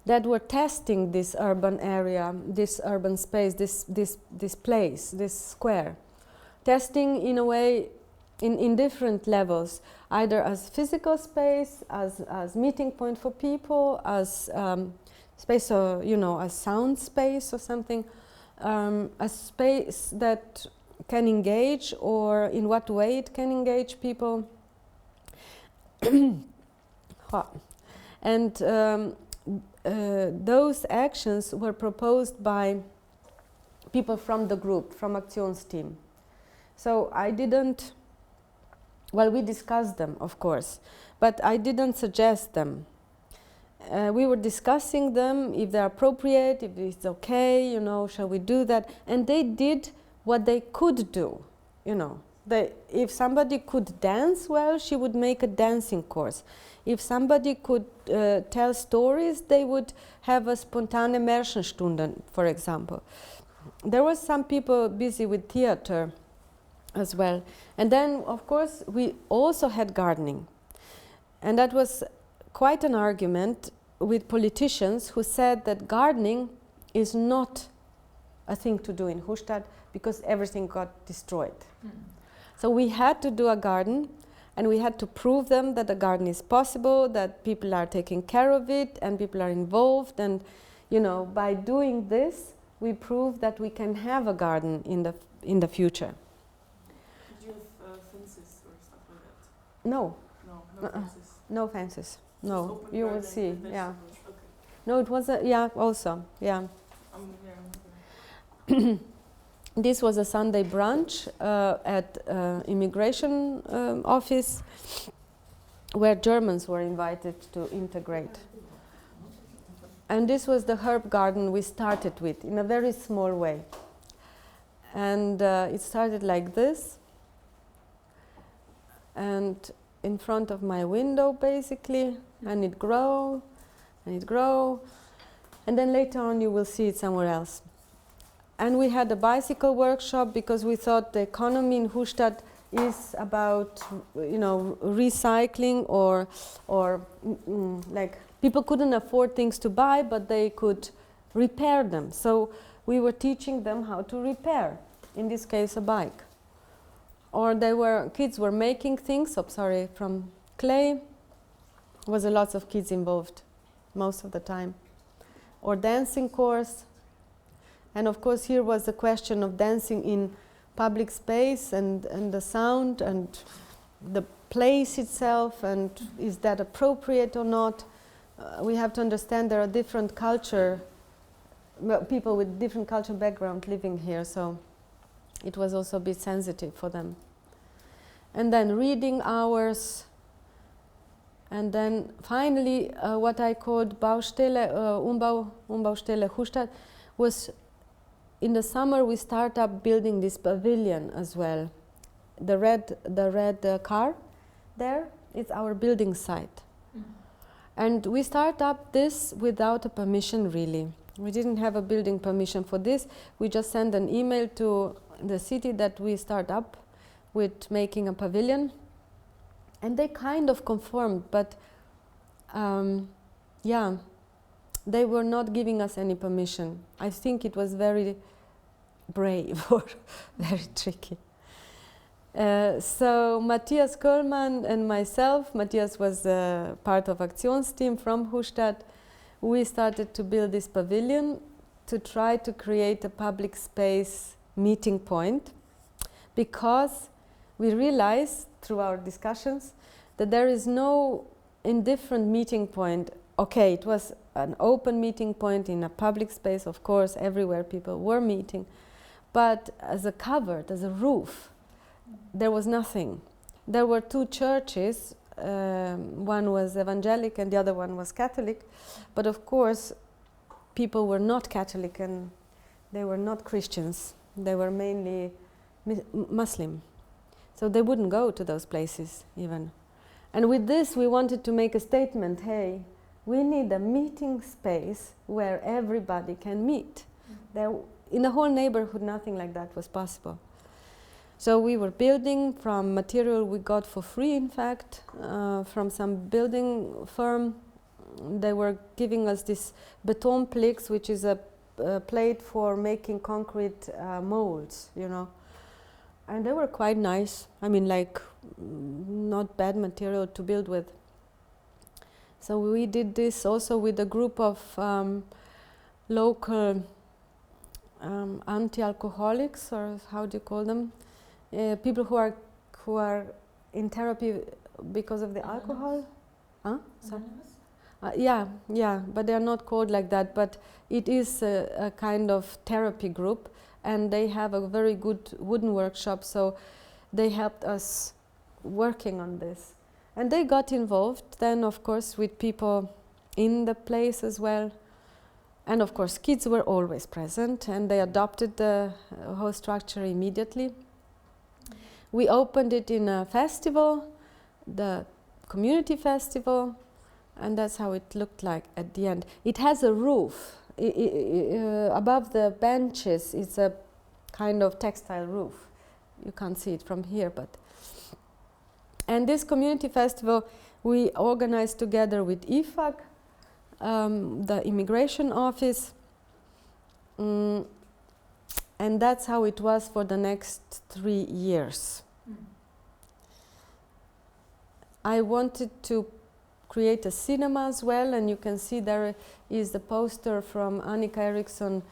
that were testing this urban area, this urban space, this place, this square. Testing in a way in different levels, either as physical space, as meeting point for people, as space, or as sound space or something, a space that can engage, or in what way it can engage people. And those actions were proposed by people from the group, from Aktionsteam. So I didn't, well, we discussed them, of course, but I didn't suggest them. We were discussing them, if they're appropriate, if it's okay, shall we do that? And they did what they could do, if somebody could dance well, she would make a dancing course. If somebody could tell stories, they would have a spontane Märchenstunde, for example. There were some people busy with theater as well. And then, of course, we also had gardening. And that was quite an argument with politicians who said that gardening is not a thing to do in Hustad because everything got destroyed. So we had to do a garden, and we had to prove them that a garden is possible, that people are taking care of it, and people are involved. And, by doing this, we prove that we can have a garden in the future. Did you have fences or stuff like that? No. No fences. No fences. Just No, open you will garden see. with Yeah. vegetables. Okay. No, it was also. Yeah, This was a Sunday brunch at immigration office, where Germans were invited to integrate. And this was the herb garden we started with in a very small way. And it started like this, and in front of my window basically, and it grew, and then later on you will see it somewhere else. And we had a bicycle workshop because we thought the economy in Hustad is about, recycling, or like people couldn't afford things to buy, but they could repair them. So we were teaching them how to repair, in this case a bike. Or kids were making things, from clay. There was a lot of kids involved most of the time. Or dancing course. And of course here was the question of dancing in public space and the sound and the place itself, and is that appropriate or not. We have to understand there are different people with different cultural background living here, so it was also a bit sensitive for them. And then reading hours, and then finally what I called Baustelle, Umbaustelle Hustad, was in the summer we start up building this pavilion as well. The red car there, it's our building site. And we start up this without a permission, really. We didn't have a building permission for this. We just sent an email to the city that we start up with making a pavilion. And they kind of conformed, but yeah, they were not giving us any permission. I think it was very brave or very tricky. So Matthias Kollmann and myself, Matthias was part of Aktionsteam from Hustad, we started to build this pavilion to try to create a public space meeting point, because we realized through our discussions that there is no indifferent meeting point. Okay, it was an open meeting point in a public space, of course, everywhere people were meeting, but as a covered, as a roof, there was nothing. There were two churches, one was evangelic and the other one was Catholic, but of course people were not Catholic and they were not Christians, they were mainly Muslim, so they wouldn't go to those places even. And with this we wanted to make a statement, hey, we need a meeting space where everybody can meet. There, in the whole neighborhood nothing like that was possible. So we were building from material we got for free, in fact, from some building firm. They were giving us this beton plix, which is a plate for making concrete molds, you know. And they were quite nice. I mean, like, not bad material to build with. So we did this also with a group of local anti-alcoholics, or how do you call them? People who are in therapy because of the alcohol. Huh? Yeah, but they are not called like that. But it is a kind of therapy group, and they have a very good wooden workshop. So they helped us working on this, and they got involved then, of course, with people in the place as well. And of course, kids were always present, and they adopted the whole structure immediately. We opened it in a festival, the community festival, and that's how it looked like at the end. It has a roof. Above the benches, it's a kind of textile roof. You can't see it from here, but... And this community festival we organized together with IFAG, the immigration office, and that's how it was for the next 3 years. I wanted to create a cinema as well, and you can see there is the poster from Annika Eriksson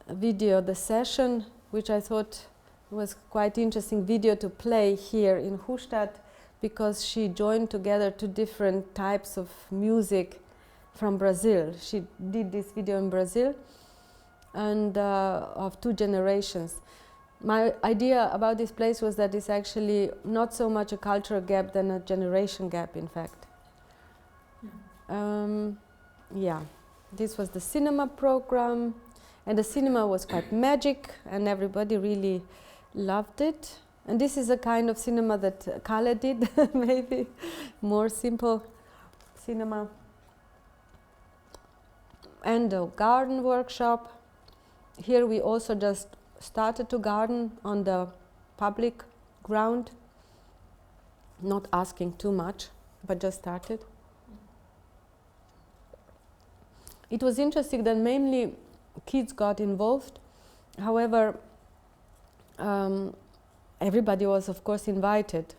video, The Session, which I thought was quite interesting video to play here in Hustad, because she joined together two different types of music from Brazil. She did this video in Brazil, and of two generations. My idea about this place was that it's actually not so much a cultural gap than a generation gap, in fact. Yeah, this was the cinema program, and the cinema was quite magic, and everybody really loved it. And this is a kind of cinema that Kalle did, maybe more simple cinema. And a garden workshop. Here we also just started to garden on the public ground, not asking too much, but just started. It was interesting that mainly kids got involved. However, everybody was of course invited,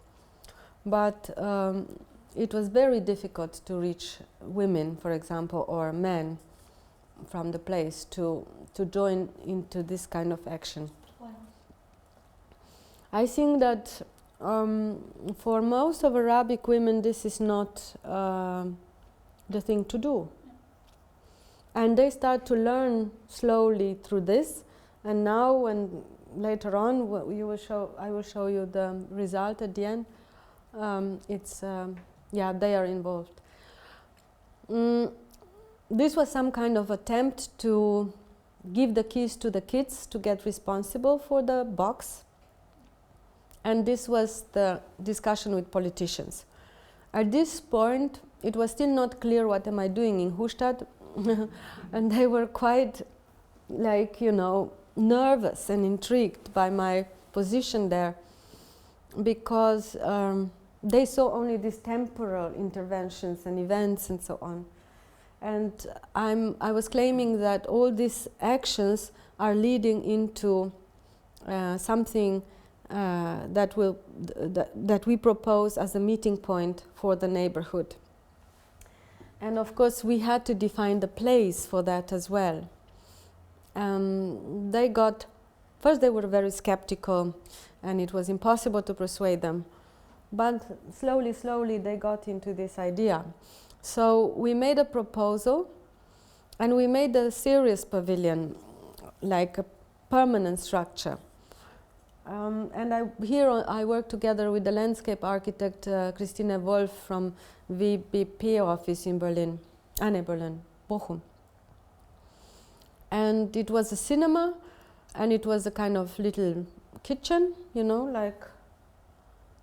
but it was very difficult to reach women, for example, or men. from the place to join into this kind of action. Why? I think that for most of Arabic women this is not the thing to do. And they start to learn slowly through this, and now and later on I will show you the result at the end. They are involved. This was some kind of attempt to give the keys to the kids to get responsible for the box, and this was the discussion with politicians. At this point it was still not clear what am I doing in Hustad, and they were quite nervous and intrigued by my position there, because they saw only these temporal interventions and events and so on. And I was claiming that all these actions are leading into something that we propose as a meeting point for the neighborhood. And of course we had to define the place for that as well. First they were very skeptical and it was impossible to persuade them. But slowly they got into this idea. So we made a proposal and we made a serious pavilion, like a permanent structure. And I work together with the landscape architect Christine Wolf from VBP office in Berlin, Berlin, Bochum. And it was a cinema, and it was a kind of little kitchen, like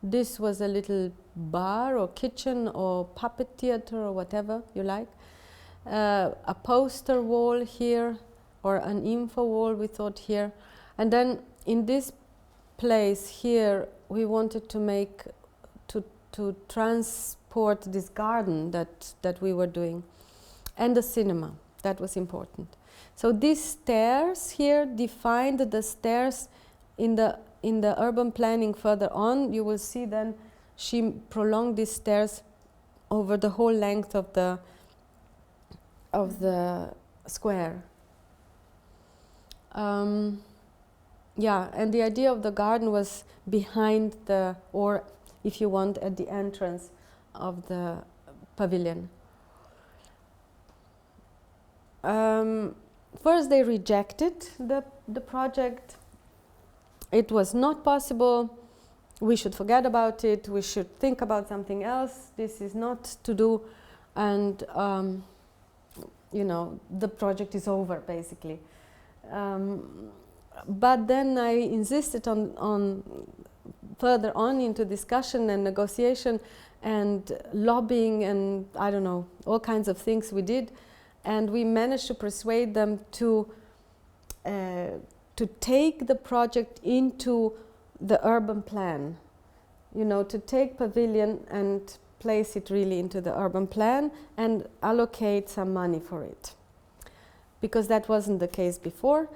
this was a little bar or kitchen or puppet theater or whatever you like. A poster wall here or an info wall we thought here. And then in this place here we wanted to transport this garden that we were doing, and the cinema. That was important. So these stairs here defined the stairs in the urban planning further on. You will see then she prolonged these stairs over the whole length of the square. And the idea of the garden was behind or if you want, at the entrance of the pavilion. First they rejected the project. It was not possible. We should forget about it. We should think about something else. This is not to do. And, the project is over, basically. But then I insisted on further on into discussion and negotiation and lobbying and, I don't know, all kinds of things we did. And we managed to persuade them to take the project into the urban plan, to take pavilion and place it really into the urban plan and allocate some money for it, because that wasn't the case before.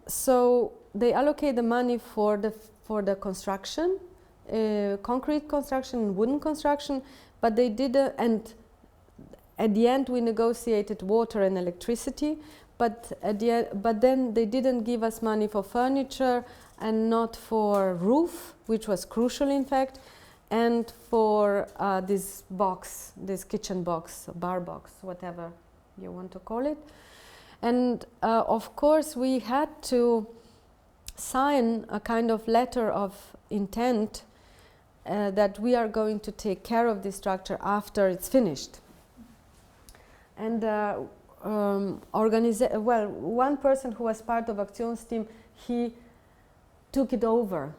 So they allocate the money for the construction, concrete construction, wooden construction, but they did and at the end we negotiated water and electricity, but then they didn't give us money for furniture and not for roof, which was crucial in fact, and for this kitchen box, bar box, whatever you want to call it. And of course we had to sign a kind of letter of intent that we are going to take care of this structure after it's finished. And one person who was part of Aktionsteam, he took it over,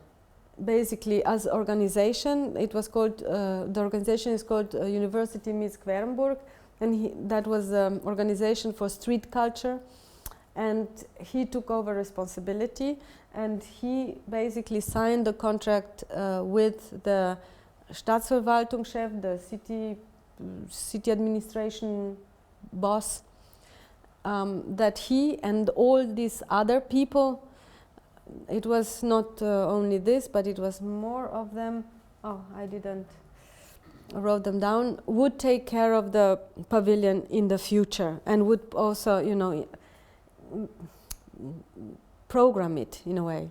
basically as organization. It was called, the organization is called University Meets Querenburg, and that was an organization for street culture. And he took over responsibility, and he basically signed the contract with the Staatsverwaltungschef, the city administration boss, that he and all these other people, it was not only this, but it was more of them. Oh, I didn't. wrote them down, would take care of the pavilion in the future and would also, you know, program it in a way.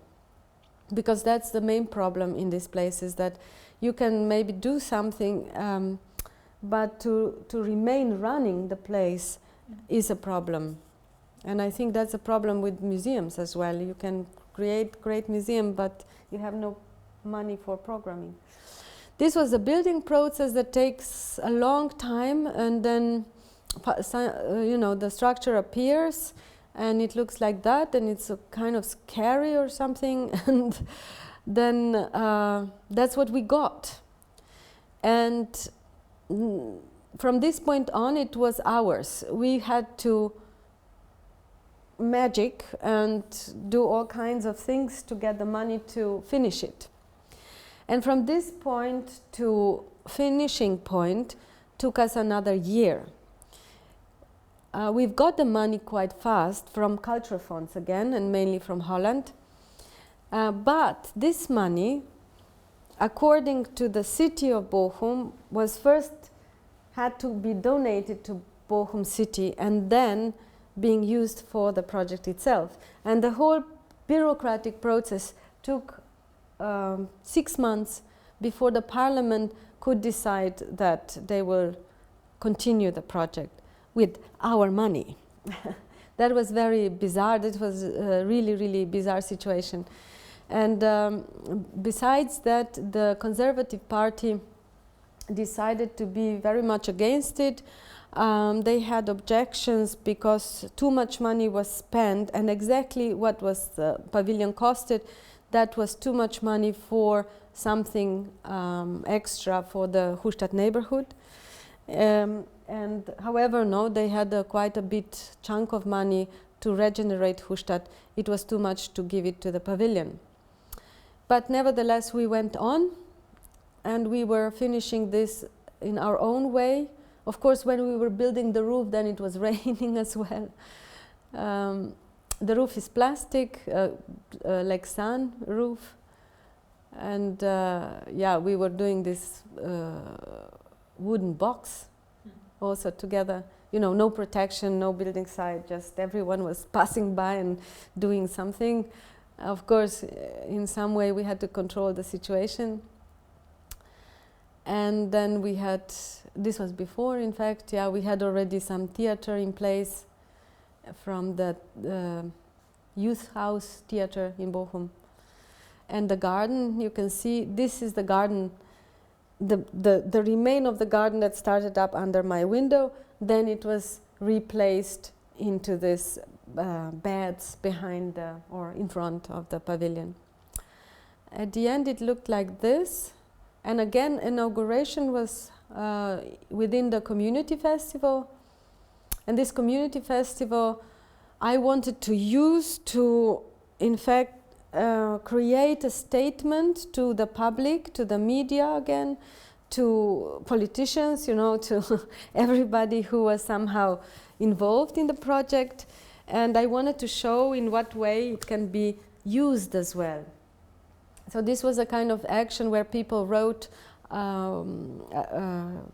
Because that's the main problem in this place, is that you can maybe do something, but to remain running the place is a problem. And I think that's a problem with museums as well. You can create great museum, but you have no money for programming. This was a building process that takes a long time, and then you know, the structure appears and it looks like that, and it's a kind of scary or something, and then that's what we got. And from this point on, it was ours. We had to magic and do all kinds of things to get the money to finish it. And from this point to finishing point took us another year. We've got the money quite fast from cultural funds again, and mainly from Holland. But this money, according to the city of Bochum, was first had to be donated to Bochum city and then being used for the project itself. And the whole bureaucratic process took 6 months before the parliament could decide that they will continue the project with our money. That was very bizarre. It was a really, really bizarre situation. And besides that, the Conservative Party decided to be very much against it. They had objections because too much money was spent, and exactly what was the pavilion costed, that was too much money for something extra for the Hustad neighborhood. And however, no, they had quite a bit chunk of money to regenerate Hustad. It was too much to give it to the pavilion. But nevertheless, we went on, and we were finishing this in our own way. Of course, when we were building the roof, then it was raining as well. The roof is plastic, like sun roof. And yeah, we were doing this wooden box also together. You know, no protection, no building site, just everyone was passing by and doing something. Of course, in some way we had to control the situation. And then we had, this was before, in fact, yeah, we had already some theater in place from the youth house theater in Bochum. And the garden, you can see, this is the garden, the remain of the garden that started up under my window. Then it was replaced into this beds behind or in front of the pavilion. At the end, it looked like this. And again, inauguration was within the community festival. And this community festival, I wanted to use to, in fact, create a statement to the public, to the media again, to politicians, you know, to everybody who was somehow involved in the project. And I wanted to show in what way it can be used as well. So this was a kind of action where people wrote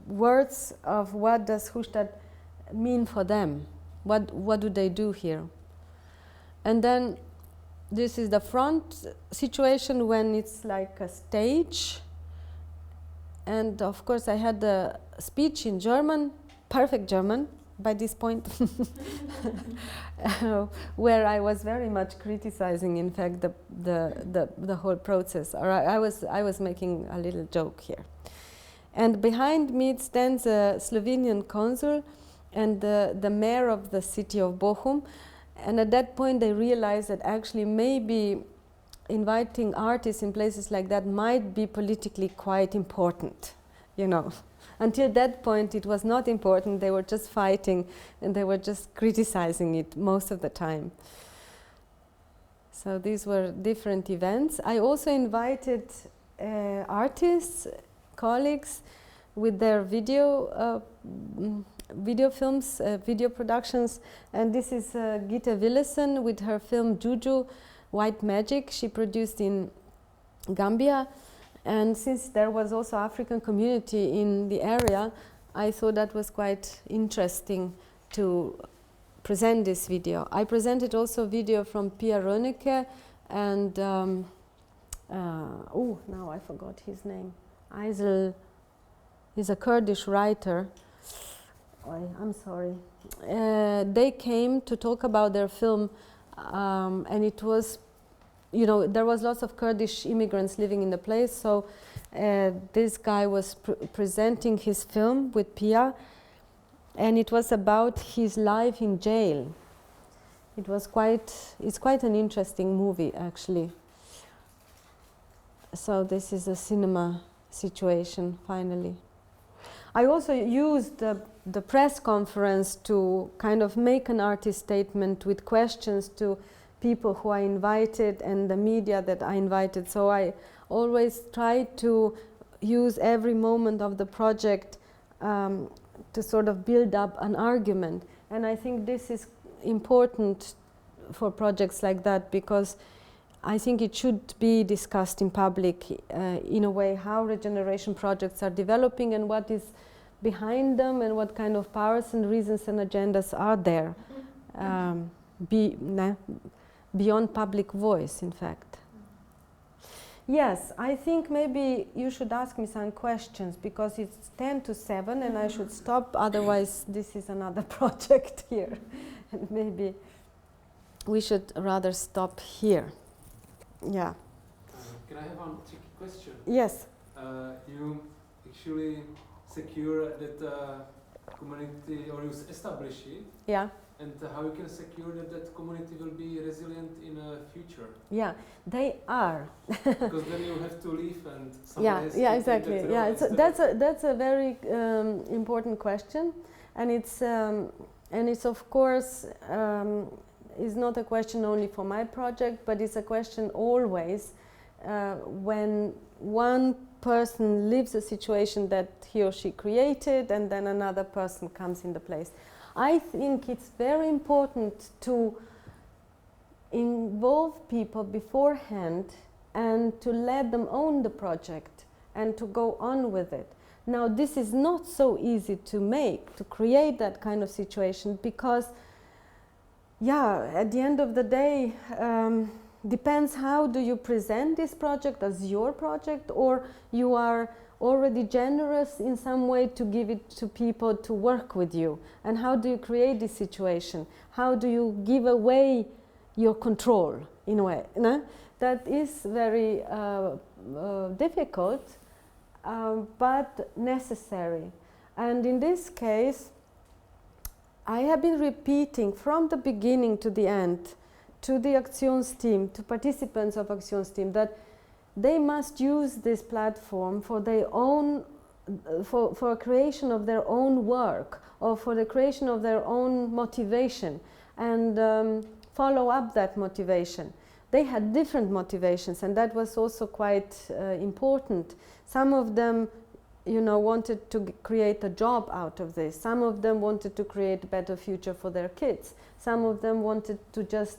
words of what does Hustad mean for them? What do they do here? And then this is the front situation when it's like a stage. And of course I had the speech in German, perfect German by this point, where I was very much criticizing, in fact, the whole process. Or I was making a little joke here. And behind me stands a Slovenian consul and the mayor of the city of Bochum. And at that point they realized that actually maybe inviting artists in places like that might be politically quite important, you know. Until that point it was not important, they were just fighting and they were just criticizing it most of the time. So these were different events. I also invited artists, colleagues with their video films, video productions, and this is Gitte Willesen with her film Juju, White Magic. She produced in Gambia, And since there was also African community in the area, I thought that was quite interesting to present this video. I presented also a video from Pia Rönecke and now I forgot his name. Aysel is a Kurdish writer. I'm sorry. They came to talk about their film, and it was, there was lots of Kurdish immigrants living in the place. So this guy was presenting his film with Pia, and it was about his life in jail. It's quite an interesting movie, actually. So this is a cinema situation, finally. I also used the press conference to kind of make an artist statement with questions to people who I invited and the media that I invited. So I always try to use every moment of the project to sort of build up an argument. And I think this is important for projects like that, because I think it should be discussed in public in a way how regeneration projects are developing and what is behind them and what kind of powers and reasons and agendas are there beyond public voice, in fact. Yes, I think maybe you should ask me some questions, because it's 10 to 7 and I should stop, otherwise this is another project here. And maybe we should rather stop here. Yeah. Can I have one tricky question? Yes. You actually secure that community, or you establish it. Yeah. And how you can secure that that community will be resilient in the future? Yeah, they are. Because then you have to leave and somebody has to yeah, take exactly. that Yeah, role that's a very important question, and it's of course is not a question only for my project, but it's a question always when one person leaves a situation that he or she created and then another person comes in the place. I think it's very important to involve people beforehand and to let them own the project and to go on with it. Now, this is not so easy to create that kind of situation, because at the end of the day, depends how do you present this project as your project, or you are already generous in some way to give it to people to work with you. And how do you create this situation? How do you give away your control, in a way? No? That is very difficult, but necessary. And in this case, I have been repeating from the beginning to the end to the Actions team, to participants of Actions team, that they must use this platform for their own, for creation of their own work, or for the creation of their own motivation, and follow up that motivation. They had different motivations, and that was also quite important. Some of them, wanted to create a job out of this. Some of them wanted to create a better future for their kids. Some of them wanted to just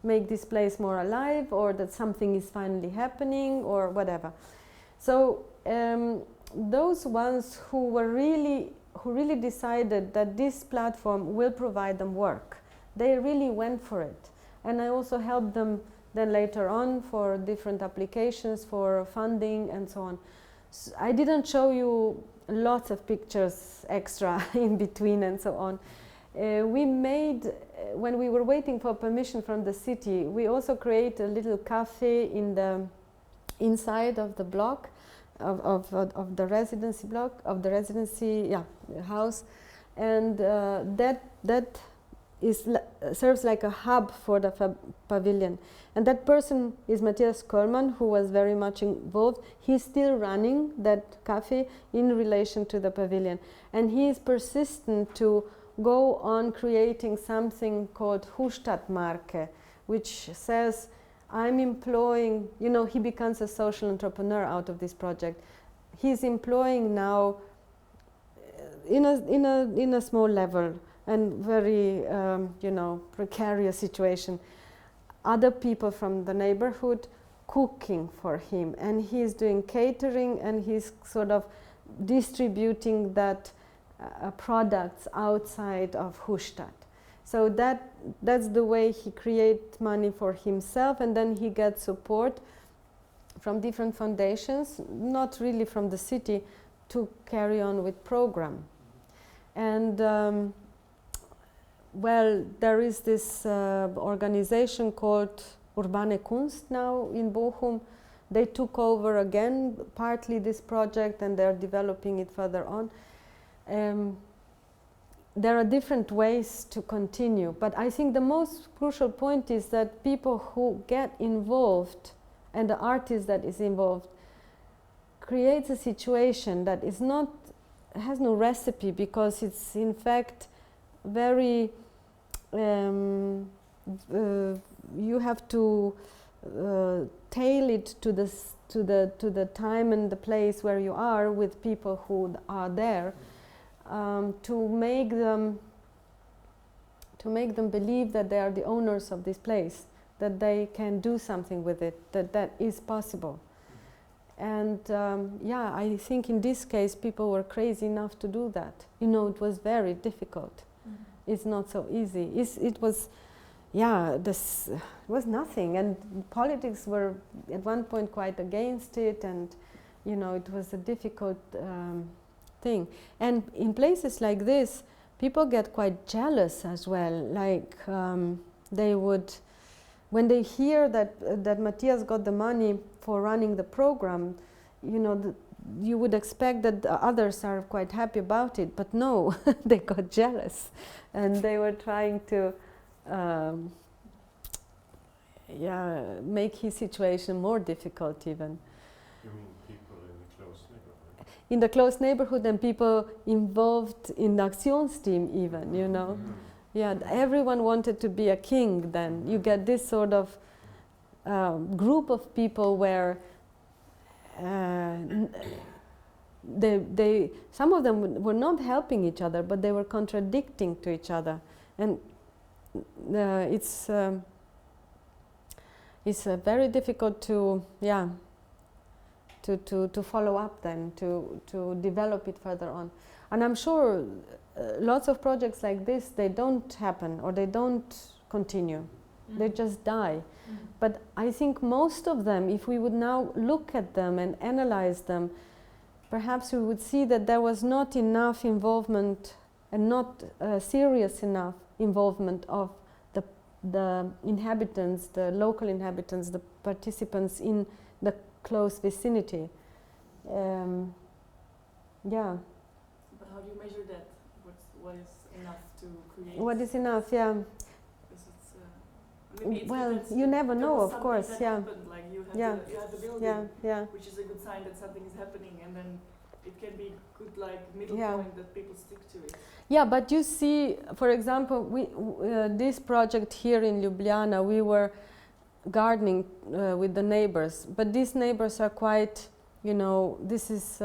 make this place more alive, or that something is finally happening, or whatever. So those ones who really decided that this platform will provide them work, they really went for it. And I also helped them then later on for different applications for funding and so on. So I didn't show you lots of pictures extra in between and so on. We made, when we were waiting for permission from the city, we also created a little cafe in the inside of the block, of the residency block, of the residency house, and that serves like a hub for the pavilion. And that person is Matthias Kollmann, who was very much involved. He's still running that cafe in relation to the pavilion, and he is persistent to go on creating something called Hofstadtmarke, which says, I'm employing, he becomes a social entrepreneur out of this project. He's employing now, in a small level and very, precarious situation, other people from the neighborhood cooking for him, and he's doing catering, and he's sort of distributing that products outside of Hustadt. So that's the way he creates money for himself, and then he gets support from different foundations, not really from the city, to carry on with program. And well, there is this organization called Urbane Kunst now in Bochum. They took over again partly this project, and they're developing it further on. There are different ways to continue, but I think the most crucial point is that people who get involved and the artist that is involved creates a situation that is not, has no recipe, because it's in fact very you have to tail it to the time and the place where you are with people who are there, to make them believe that they are the owners of this place, that they can do something with it, that is possible. And yeah, I think in this case people were crazy enough to do that. You know, it was very difficult. It's not so easy. It was, yeah, this was nothing, and politics were at one point quite against it, and you know, it was a difficult thing. And in places like this, people get quite jealous as well. Like they would, when they hear that Matthias got the money for running the program, you know, you would expect that the others are quite happy about it, but no, they got jealous, and they were trying to yeah, make his situation more difficult even. You mean people in the close neighborhood? In the close neighborhood, and people involved in the Aktionsteam even, you know. Yeah, everyone wanted to be a king then. You get this sort of group of people where some of them were not helping each other, but they were contradicting to each other, and it's very difficult to to follow up then, to develop it further on. And I'm sure lots of projects like this, they don't happen or they don't continue. They just die. But I think most of them, if we would now look at them and analyze them, perhaps we would see that there was not enough involvement and not serious enough involvement of the inhabitants, the local inhabitants, the participants in the close vicinity. Yeah. But how do you measure that? What is enough to create? What is enough? Yeah. Because maybe it's Well, because you never there know, was of course. something that Yeah. happened, like you have Yeah. you have the building, Yeah. which is a good sign that something is happening, and then it can be good, like middle Yeah. point that people stick to it. Yeah, but you see, for example, this project here in Ljubljana, we were gardening with the neighbors, but these neighbors are quite, you know, these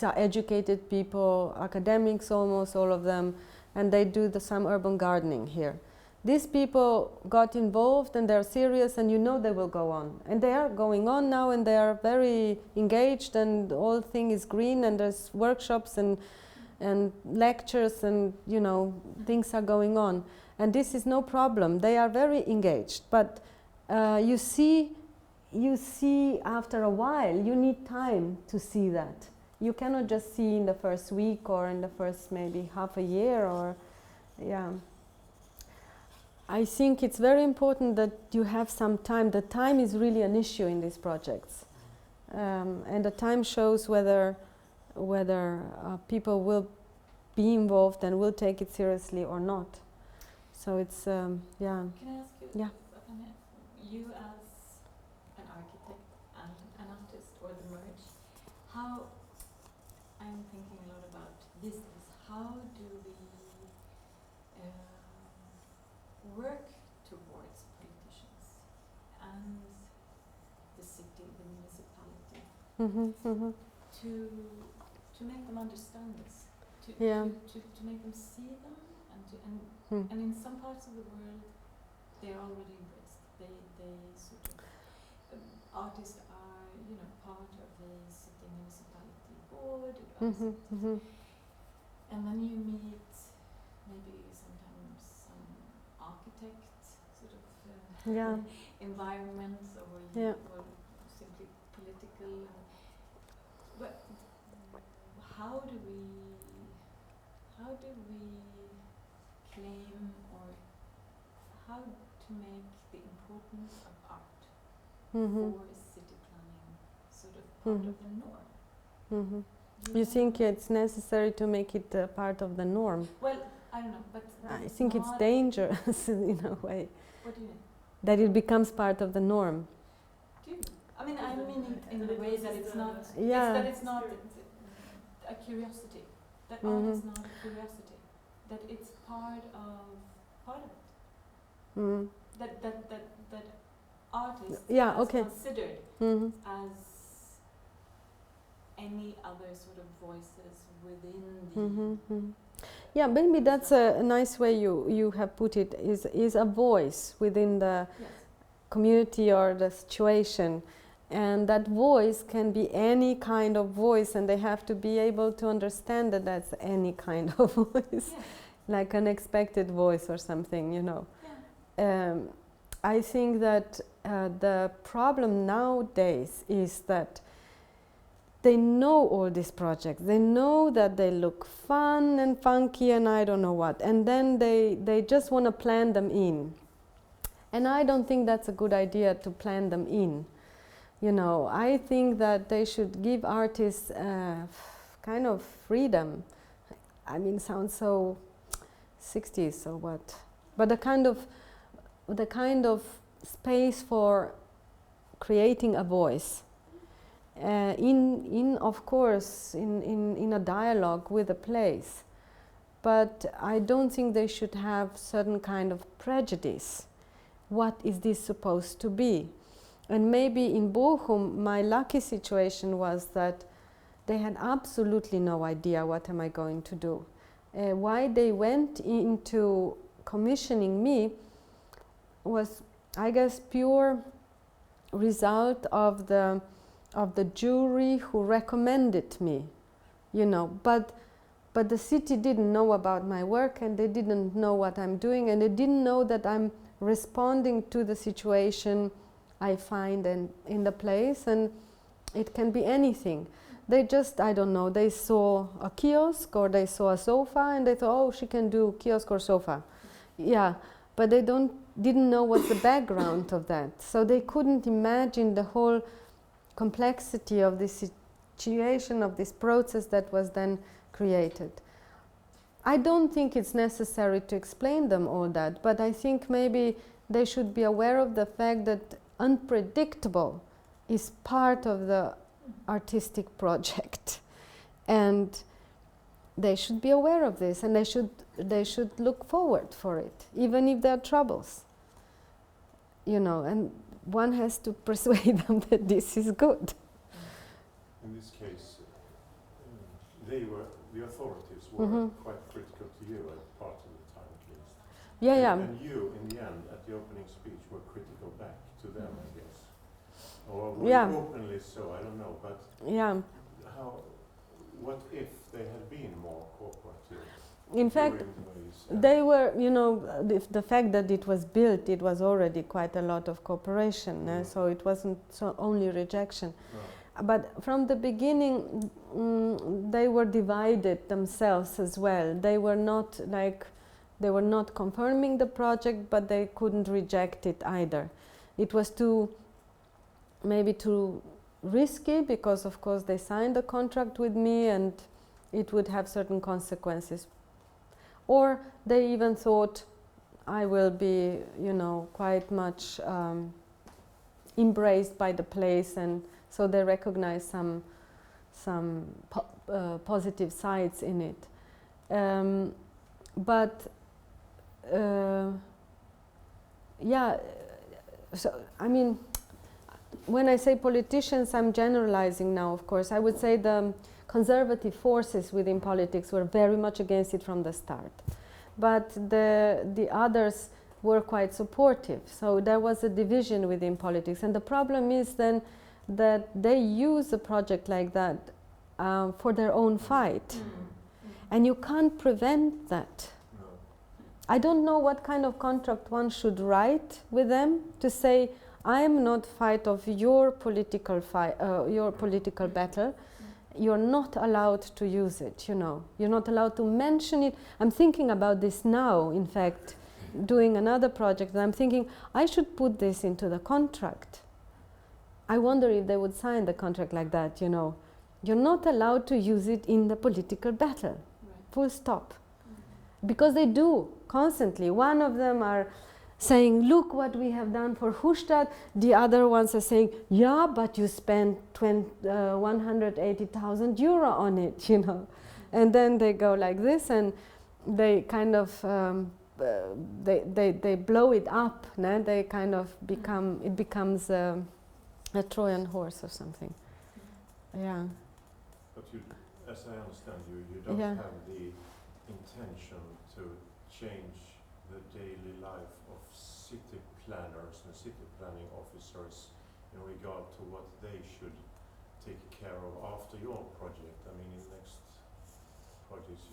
are educated people, academics almost, all of them, and they do some urban gardening here. These people got involved and they're serious, and you know they will go on. And they are going on now, and they are very engaged, and the whole thing is green, and there's workshops and lectures, and you know, things are going on. And this is no problem. They are very engaged. But you see after a while, you need time to see that. You cannot just see in the first week or in the first maybe half a year, or yeah. I think it's very important that you have some time. The time is really an issue in these projects, and the time shows whether people will be involved and will take it seriously or not. So it's yeah. Can I ask you, Yeah. you as an architect and an artist, or the merge, how, I'm thinking a lot about this, how do we work towards politicians and the city, the municipality, to make them understand this, to make them see them, and in some parts of the world they are already embraced. They sort of artists are, you know, part of the city municipality board, Mhm, mhm. and then you meet maybe sometimes some architect sort of Yeah. environments, or Yeah. or simply political. But how do we claim, or how to make the importance of art Mhm, for city planning sort of part Mhm. of the norm? mhm. Do You know? think it's necessary to make it part of the norm? Well, I don't know, but I think it's not- dangerous in a way What do you mean? that it becomes part of the norm. Do you? I mean, I mean it in That a it way that loses it's the- not. Yeah. That it's not a curiosity. That art is Mhm. not a curiosity. That it's part of it. Mm. That artists Yeah, is okay. considered Mhm. as any other sort of voices within the. Mhm, mhm. Yeah, maybe that's a nice way you have put it. Is a voice within the Yes. community or the situation, and that voice can be any kind of voice, and they have to be able to understand that that's any kind of voice, Yes. like an expected voice or something, you know. Yeah. I think that the problem nowadays is that they know all these projects. They know that they look fun and funky and I don't know what. And then they just want to plan them in. And I don't think that's a good idea to plan them in. You know, I think that they should give artists kind of freedom. I mean, sounds so 60s or what. But the kind of space for creating a voice. Of course, in a dialogue with a place, but I don't think they should have certain kind of prejudice. What is this supposed to be? And maybe in Bochum, my lucky situation was that they had absolutely no idea what am I going to do. Why they went into commissioning me was, I guess, pure result of the jury who recommended me, you know, but the city didn't know about my work, and they didn't know what I'm doing, and they didn't know that I'm responding to the situation I find in the place, and it can be anything. They just, I don't know, they saw a kiosk or they saw a sofa and they thought, oh, she can do kiosk or sofa. Yeah, but they didn't know what's the background of that, so they couldn't imagine the whole complexity of this situation, of this process that was then created. I don't think it's necessary to explain them all that, but I think maybe they should be aware of the fact that unpredictable is part of the artistic project, and they should be aware of this, and they should look forward for it, even if there are troubles, you know, and one has to persuade them that this is good. In this case, the authorities were quite critical to you at part of the time at least. Yeah, yeah. And you, in the end, at the opening speech, were critical back to them, I guess. Or Yeah. openly so, I don't know, but Yeah. what if they had been more cooperative? In fact, during these, they were, you know, the fact that it was built, it was already quite a lot of cooperation, so it wasn't so only rejection. no. But from the beginning, they were divided themselves as well. They were not confirming the project, but they couldn't reject it either. It was maybe too risky, because of course they signed a contract with me and it would have certain consequences. Or they even thought I will be, you know, quite much embraced by the place, and so they recognize some positive sides in it. Yeah, so I mean, when I say politicians, I'm generalizing now, of course. I would say the conservative forces within politics were very much against it from the start. But the others were quite supportive. So there was a division within politics, and the problem is then that they use a project like that for their own fight, and you can't prevent that. No. I don't know what kind of contract one should write with them to say, I am not fight of your political battle. You're not allowed to use it, you know. You're not allowed to mention it. I'm thinking about this now, in fact, doing another project, and I'm thinking, I should put this into the contract. I wonder if they would sign the contract like that, you know. You're not allowed to use it in the political battle, full stop. Because they do, constantly. One of them are saying, look what we have done for Hustad. The other ones are saying, yeah, but you spent 180,000 euro on it, you know. And then they go like this, and they kind of, they blow it up, no? They kind of become, it becomes a Trojan horse or something. Yeah. But you, as I understand you, you don't Yeah. have the intention to change the daily life of city planners and city planning officers in regard to what they should take care of after your project. I mean, in next projects,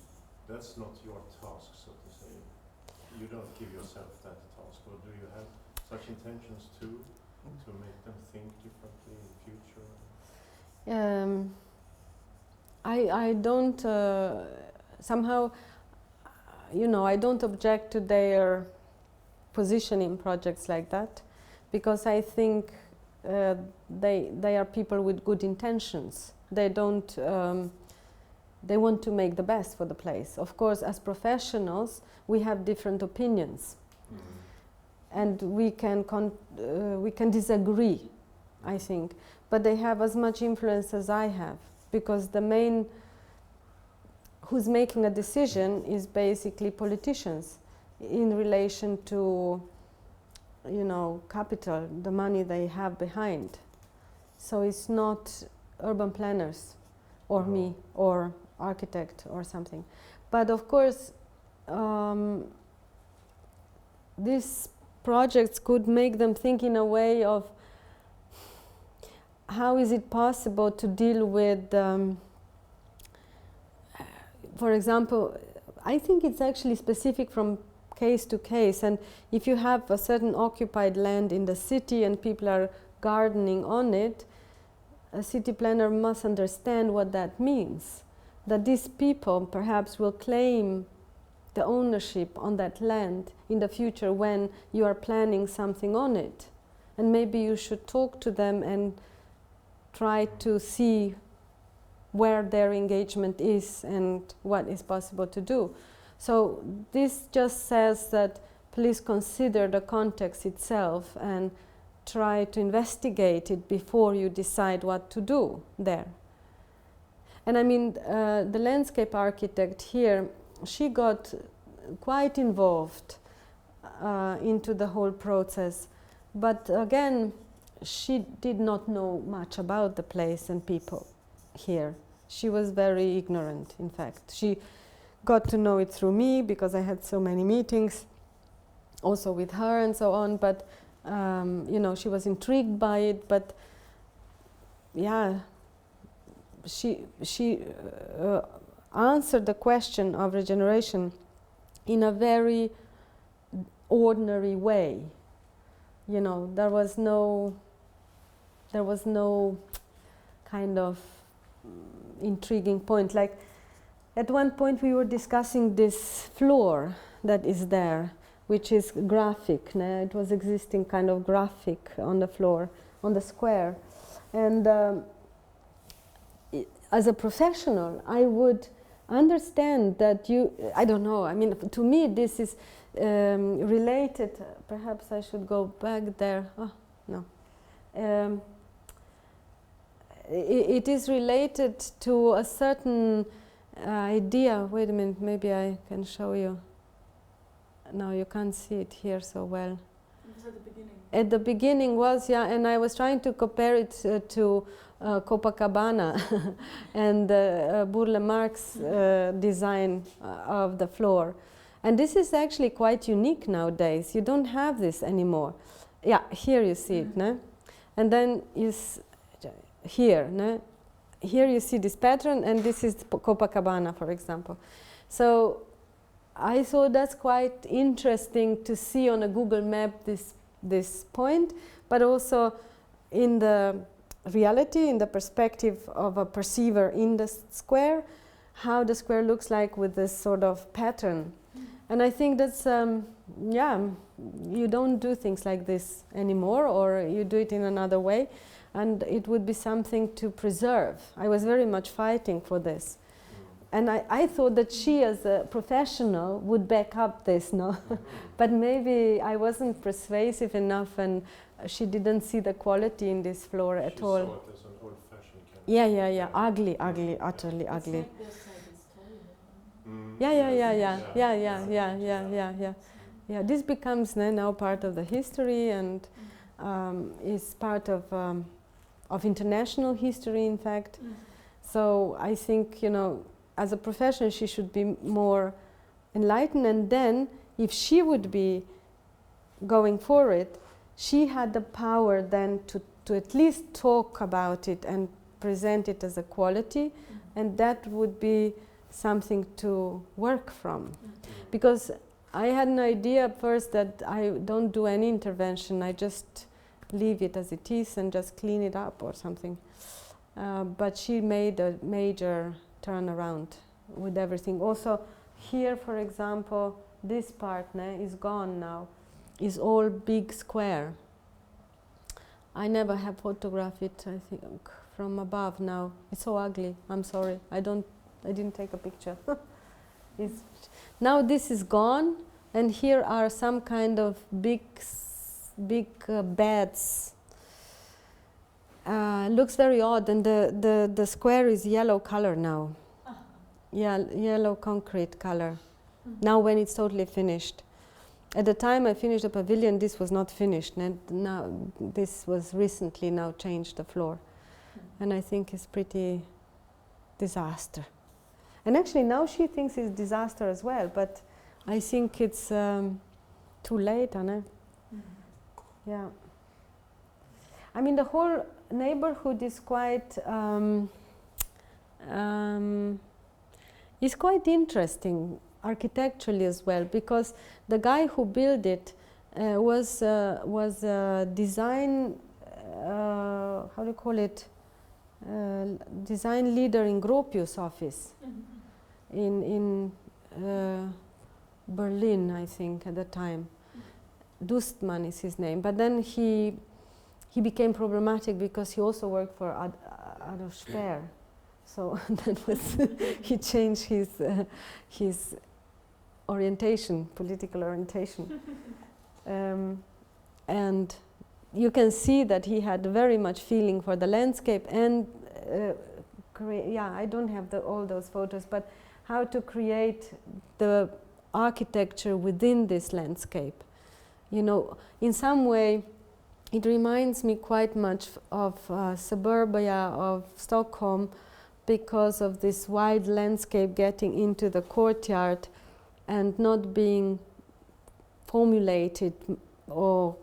that's not your task, so to say. You don't give yourself that task, or do you have such intentions too, to make them think differently in the future? I don't, somehow, you know, I don't object to their position in projects like that, because I think they are people with good intentions. They don't, they want to make the best for the place. Of course, as professionals, we have different opinions, and we can disagree, I think. But they have as much influence as I have, because the main who's making a decision is basically politicians in relation to, you know, capital, the money they have behind. So it's not urban planners or me or architect or something. But of course, these projects could make them think in a way of how is it possible to deal with, for example, I think it's actually specific from case to case, and if you have a certain occupied land in the city and people are gardening on it, a city planner must understand what that means, that these people perhaps will claim the ownership on that land in the future when you are planning something on it. And maybe you should talk to them and try to see where their engagement is and what is possible to do. So this just says that please consider the context itself and try to investigate it before you decide what to do there. And I mean, the landscape architect here, she got quite involved into the whole process. But again, she did not know much about the place and people here. She was very ignorant, in fact. She got to know it through me because I had so many meetings, also with her and so on. But you know, she was intrigued by it. But yeah, she answered the question of regeneration in a very ordinary way. You know, there was no kind of intriguing point. Like at one point we were discussing this floor that is there, which is graphic. It was existing kind of graphic on the floor, on the square. And as a professional, I would understand that you, I don't know, I mean, to me this is related, perhaps I should go back there. Oh, no. It is related to a certain idea. Wait a minute, maybe I can show you. No, you can't see it here so well. It was at the beginning. At the beginning was, yeah, and I was trying to compare it to Copacabana and Burle Marx's design of the floor. And this is actually quite unique nowadays. You don't have this anymore. Yeah, here you see it, no? And then here, no? Here you see this pattern, and this is Copacabana, for example. So I thought that's quite interesting to see on a Google map this point, but also in the reality, in the perspective of a perceiver in the square, how the square looks like with this sort of pattern. And I think that's, yeah, you don't do things like this anymore, or you do it in another way, and it would be something to preserve. I was very much fighting for this. And I thought that she, as a professional, would back up this, no? But maybe I wasn't persuasive enough, and she didn't see the quality in this floor at all. She saw it as an old-fashioned kind of Yeah. Ugly, utterly ugly. It's like the side is Yeah. Yeah, this becomes now part of the history, and is part of international history, in fact. So I think, you know, as a professional, she should be more enlightened, and then if she would be going for it, she had the power then to at least talk about it and present it as a quality, and that would be something to work from. Because I had an idea at first that I don't do any intervention, I just leave it as it is and just clean it up or something. But she made a major turnaround with everything. Also here, for example, this part is gone now. It's all big square. I never have photographed it, I think, from above now. It's so ugly. I'm sorry. I didn't take a picture. Now this is gone, and here are some kind of big beds. Looks very odd, and the square is yellow color now. Yeah, yellow concrete color. Now when it's totally finished. At the time I finished the pavilion, this was not finished, and now this was recently now changed the floor. And I think it's pretty disaster. And actually now she thinks it's disaster as well, but I think it's too late, Anna. Yeah. I mean, the whole neighborhood is quite interesting architecturally as well, because the guy who built it was a design, how do you call it, design leader in Gropius office in Berlin, I think, at the time. Dustmann is his name, but then he became problematic because he also worked for Adolf Speer. So that was he changed his orientation, political orientation, and you can see that he had very much feeling for the landscape and I don't have all those photos, but how to create the architecture within this landscape. You know, in some way, it reminds me quite much of suburbia of Stockholm, because of this wide landscape getting into the courtyard and not being formulated or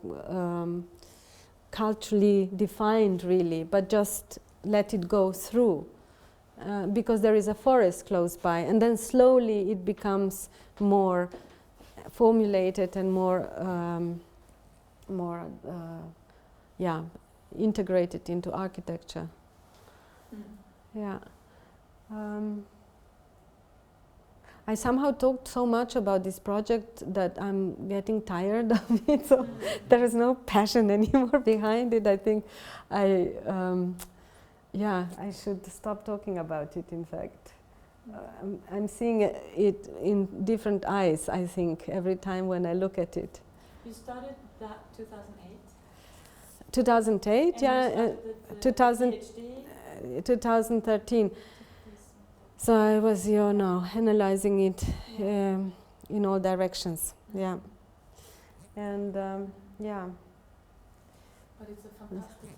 culturally defined really, but just let it go through, because there is a forest close by, and then slowly it becomes more formulated and more integrated into architecture. Yeah. I somehow talked so much about this project that I'm getting tired of it, so there is no passion anymore behind it. I think I should stop talking about it, in fact. I'm seeing it in different eyes, I think, every time when I look at it. You started that 2008? 2008, and yeah. 2013. So I was, analyzing it in all directions, yeah. And, yeah. But it's a fantastic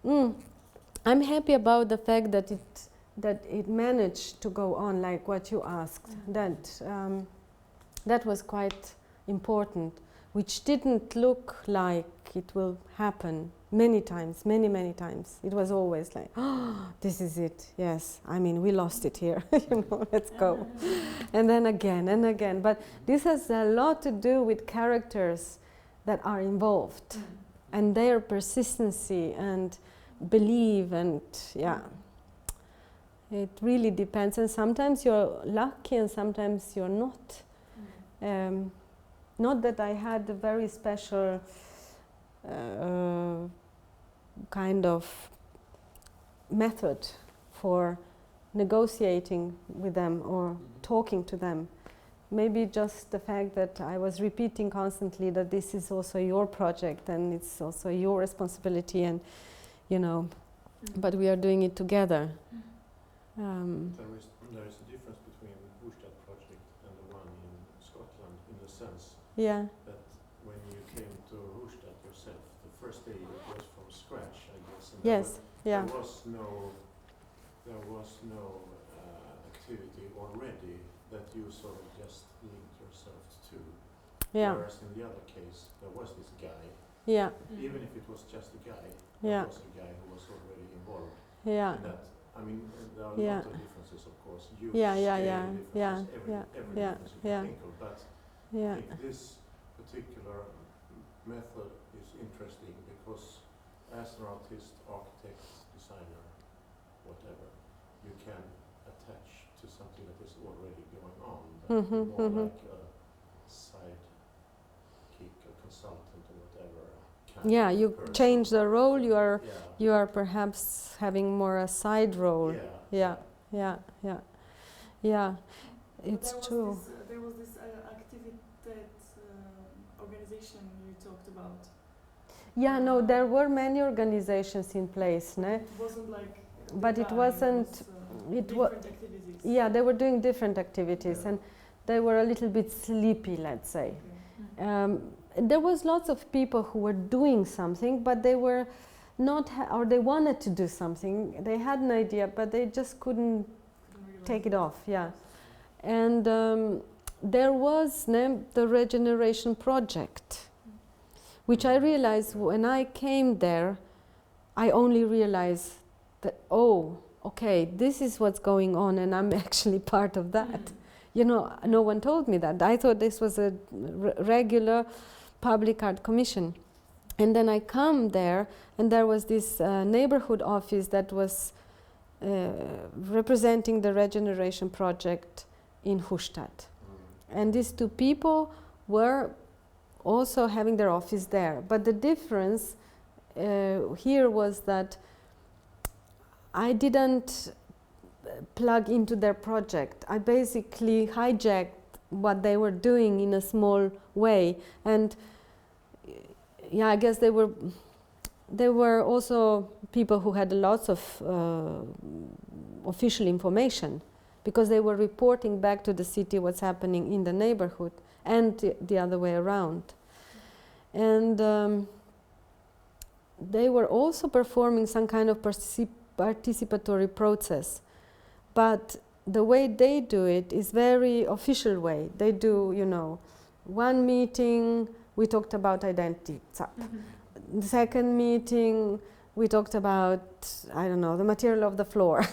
project. I'm happy about the fact that that it managed to go on like what you asked. That was quite important, which didn't look like it will happen many times, many times. It was always like, oh, this is it, yes, I mean, we lost it here, let's go. And then again and again. But this has a lot to do with characters that are involved and their persistency and belief, and it really depends. And sometimes you're lucky and sometimes you're not. Not that I had a very special kind of method for negotiating with them or talking to them. Maybe just the fact that I was repeating constantly that this is also your project and it's also your responsibility, and but we are doing it together. There is a difference between the Hustad project and the one in Scotland, in the sense that when you came to Hustad yourself, the first day it was from scratch, I guess. And there was no activity already that you sort of just linked yourself to. Whereas in the other case, there was this guy. Even if it was just a guy, there was a guy who was already involved in that. I mean, there are a lot of differences, of course. Every difference you can think of. But I think this particular method is interesting because as an artist, architect, designer, whatever, you can attach to something that is already going on, but more like a sidekick, a consultant or whatever. You person. Change the role, you are perhaps having more a side role. It's true. There was this Aktivitet organization you talked about. There were many organizations in place, ne? It wasn't like but it wasn't different activities. They were doing different activities, and they were a little bit sleepy, let's say. There was lots of people who were doing something, but they were not, or they wanted to do something. They had an idea, but they just couldn't take it off. And there was the Regeneration Project, which I realized when I came there. I only realized that, okay, this is what's going on, and I'm actually part of that. No one told me that. I thought this was a regular public art commission. And then I come there, and there was this neighborhood office that was representing the Regeneration Project in Hustad. And these two people were also having their office there. But the difference here was that I didn't plug into their project. I basically hijacked what they were doing in a small way, and I guess they were also people who had lots of official information, because they were reporting back to the city what's happening in the neighborhood, and the other way around. And they were also performing some kind of participatory process. But the way they do it is very official way. They do, one meeting, we talked about identity. The second meeting, we talked about, the material of the floor.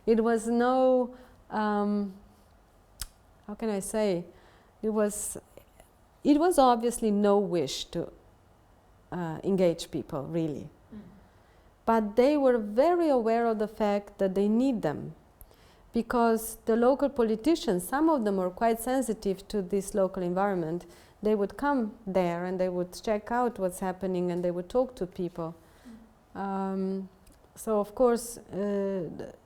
It was no, how can I say? It was obviously no wish to engage people, really. But they were very aware of the fact that they need them, because the local politicians, some of them were quite sensitive to this local environment. They would come there and they would check out what's happening, and they would talk to people. So of course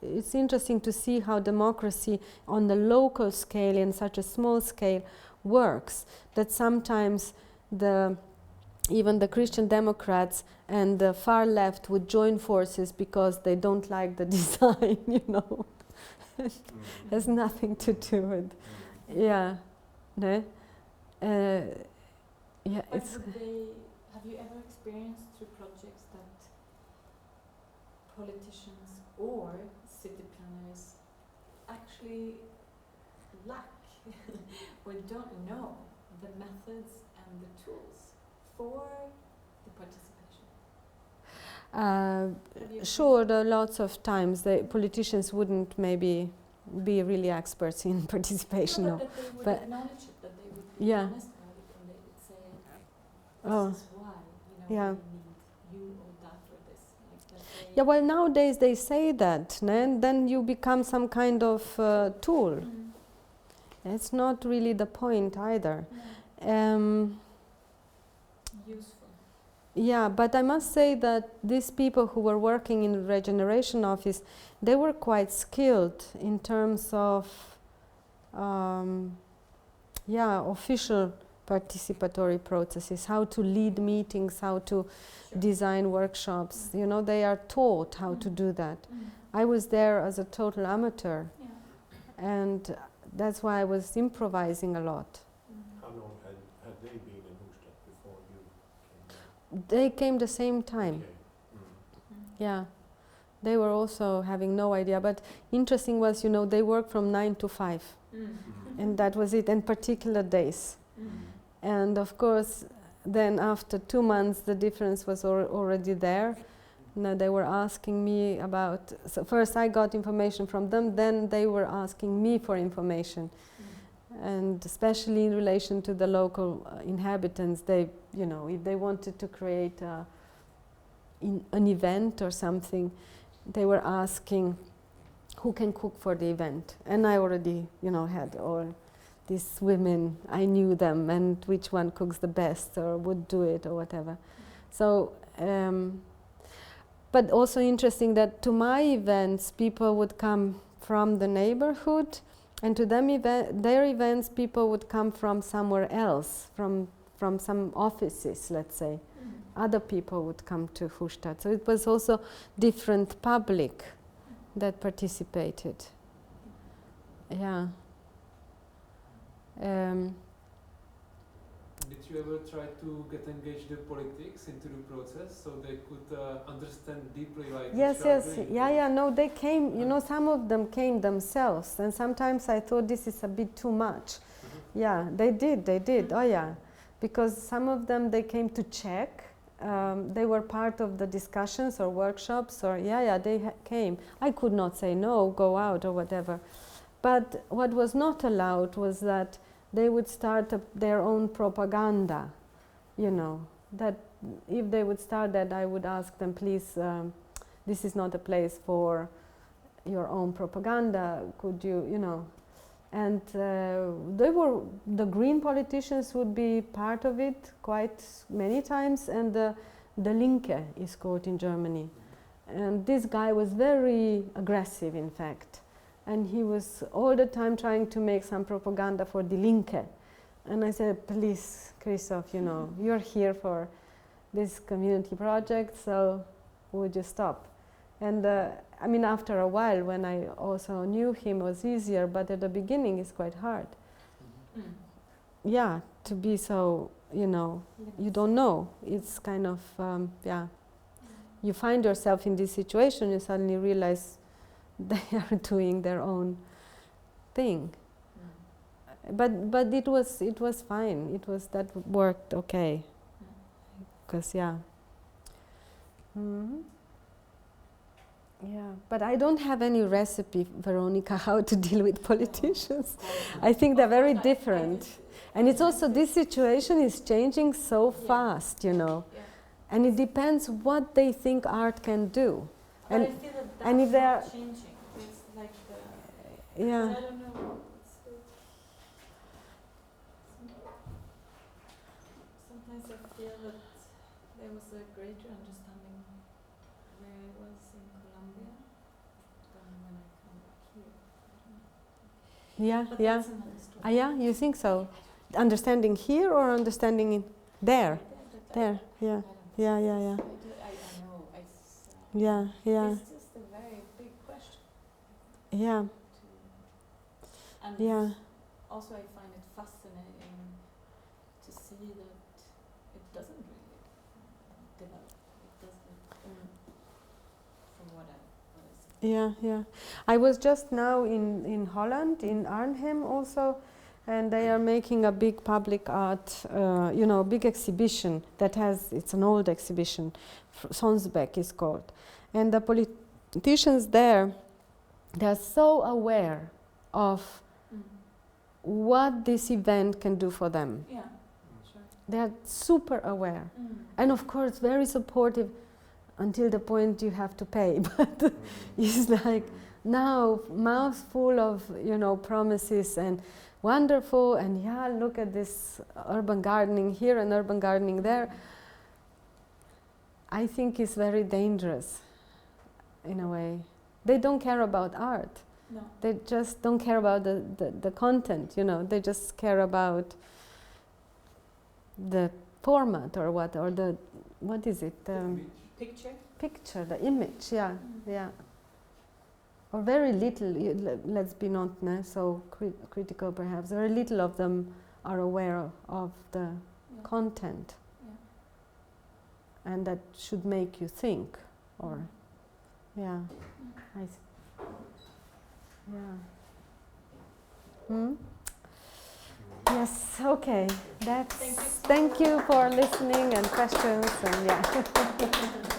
it's interesting to see how democracy on the local scale, in such a small scale, works. That sometimes even the Christian Democrats and the far left would join forces because they don't like the design, Has nothing to do with, Have you ever experienced through projects that politicians or city planners actually lack or don't know the methods and the tools for the participation? Have you Sure, there are lots of times the politicians wouldn't maybe be really experts in participation. No, No. but that they would but- acknowledge it, that they would be Yeah. honest about it, and they would say, Oh, this is why, yeah. we need you or that or this. Like that they Yeah, well, nowadays they say that, and then you become some kind of tool. Mm. It's not really the point either. No. Useful. Yeah, but I must say that these people who were working in the regeneration office, they were quite skilled in terms of, official participatory processes, how to lead meetings, how to Sure. design workshops. You know, they are taught how to do that. Mm. I was there as a total amateur, Yeah. and that's why I was improvising a lot. Mm. How long had they been in Hofstad before you came there? They came the same time. Okay. Mm. Mm. Yeah, they were also having no idea. But interesting was, you know, they worked from 9 to 5, Mm. Mm. and that was it, and particular days. Mm. And of course, then after 2 months, the difference was already there. Now they were asking me about. So first, I got information from them. Then they were asking me for information, Mm. and especially in relation to the local inhabitants. They, you know, if they wanted to create an event or something, they were asking who can cook for the event. And I already, you know, had all these women. I knew them, and which one cooks the best or would do it or whatever. So, but also interesting that to my events, people would come from the neighborhood, and to them their events, people would come from somewhere else, from some offices, let's say. Mm. Other people would come to Hofstad. So it was also different public that participated. Yeah. Did you ever try to get engaged in politics into the process so they could understand deeply, like Yes, what you are yes, doing? yeah. No, they came. You know, some of them came themselves, and sometimes I thought this is a bit too much. Mhm. Yeah, they did. Oh yeah, because some of them they came to check. They were part of the discussions or workshops, or they came. I could not say no, go out or whatever. But what was not allowed was that they would start their own propaganda. You know, that if they would start that, I would ask them, please, this is not a place for your own propaganda. Could you, you know? And the Green politicians would be part of it quite many times, and the Linke is called in Germany. And this guy was very aggressive, in fact. And he was all the time trying to make some propaganda for the Linke. And I said, please, Christoph, you know, you're here for this community project, so would you stop? And I mean, after a while, when I also knew him, it was easier, but at the beginning it's quite hard. Mm. Yeah, to be so, you know, you don't know. It's kind of, you find yourself in this situation, you suddenly realize they are doing their own thing. Mm. But it was fine. That worked okay. Because yeah, but I don't have any recipe, Veronica, how to deal with politicians. I think they're very different. And it's also, this situation is changing so fast, you know. Yeah. And it depends what they think art can do. But And I feel that and if that's they not are- changing. It's like the yeah. I don't know. Sometimes I feel that there was a greater understanding where I was in Colombia than when I come back here. I don't know. Yeah, But yeah. that's another story. Yeah, you think so? Understanding here or understanding in there? But There, yeah. I don't Yeah, think yeah, so. yeah. I know. Yeah, yeah, It's just a very big question. yeah, And yeah. also I find it fascinating to see that it doesn't really develop. It doesn't, from what I Yeah, yeah. I was just now in Holland, in Arnhem also, and they are making a big public art, big exhibition that has, it's an old exhibition, Sonsbeck is called. And the politicians there, they're so aware of what this event can do for them. Yeah, sure. They're super aware. Mm. And of course, very supportive until the point you have to pay. But it's like now, mouth full of, promises and wonderful. And yeah, look at this urban gardening here and urban gardening there. I think it's very dangerous in a way. They don't care about art. No. They just don't care about the content, They just care about the format or what is it? Picture? Picture, the image, yeah, Mm. yeah. Or very little, let's be not so critical perhaps, very little of them are aware of the content. Yeah. And that should make you think, or, yeah, I see. Yeah. Hmm? Yes, okay. That's, Thank you so thank you for listening and questions, and yeah.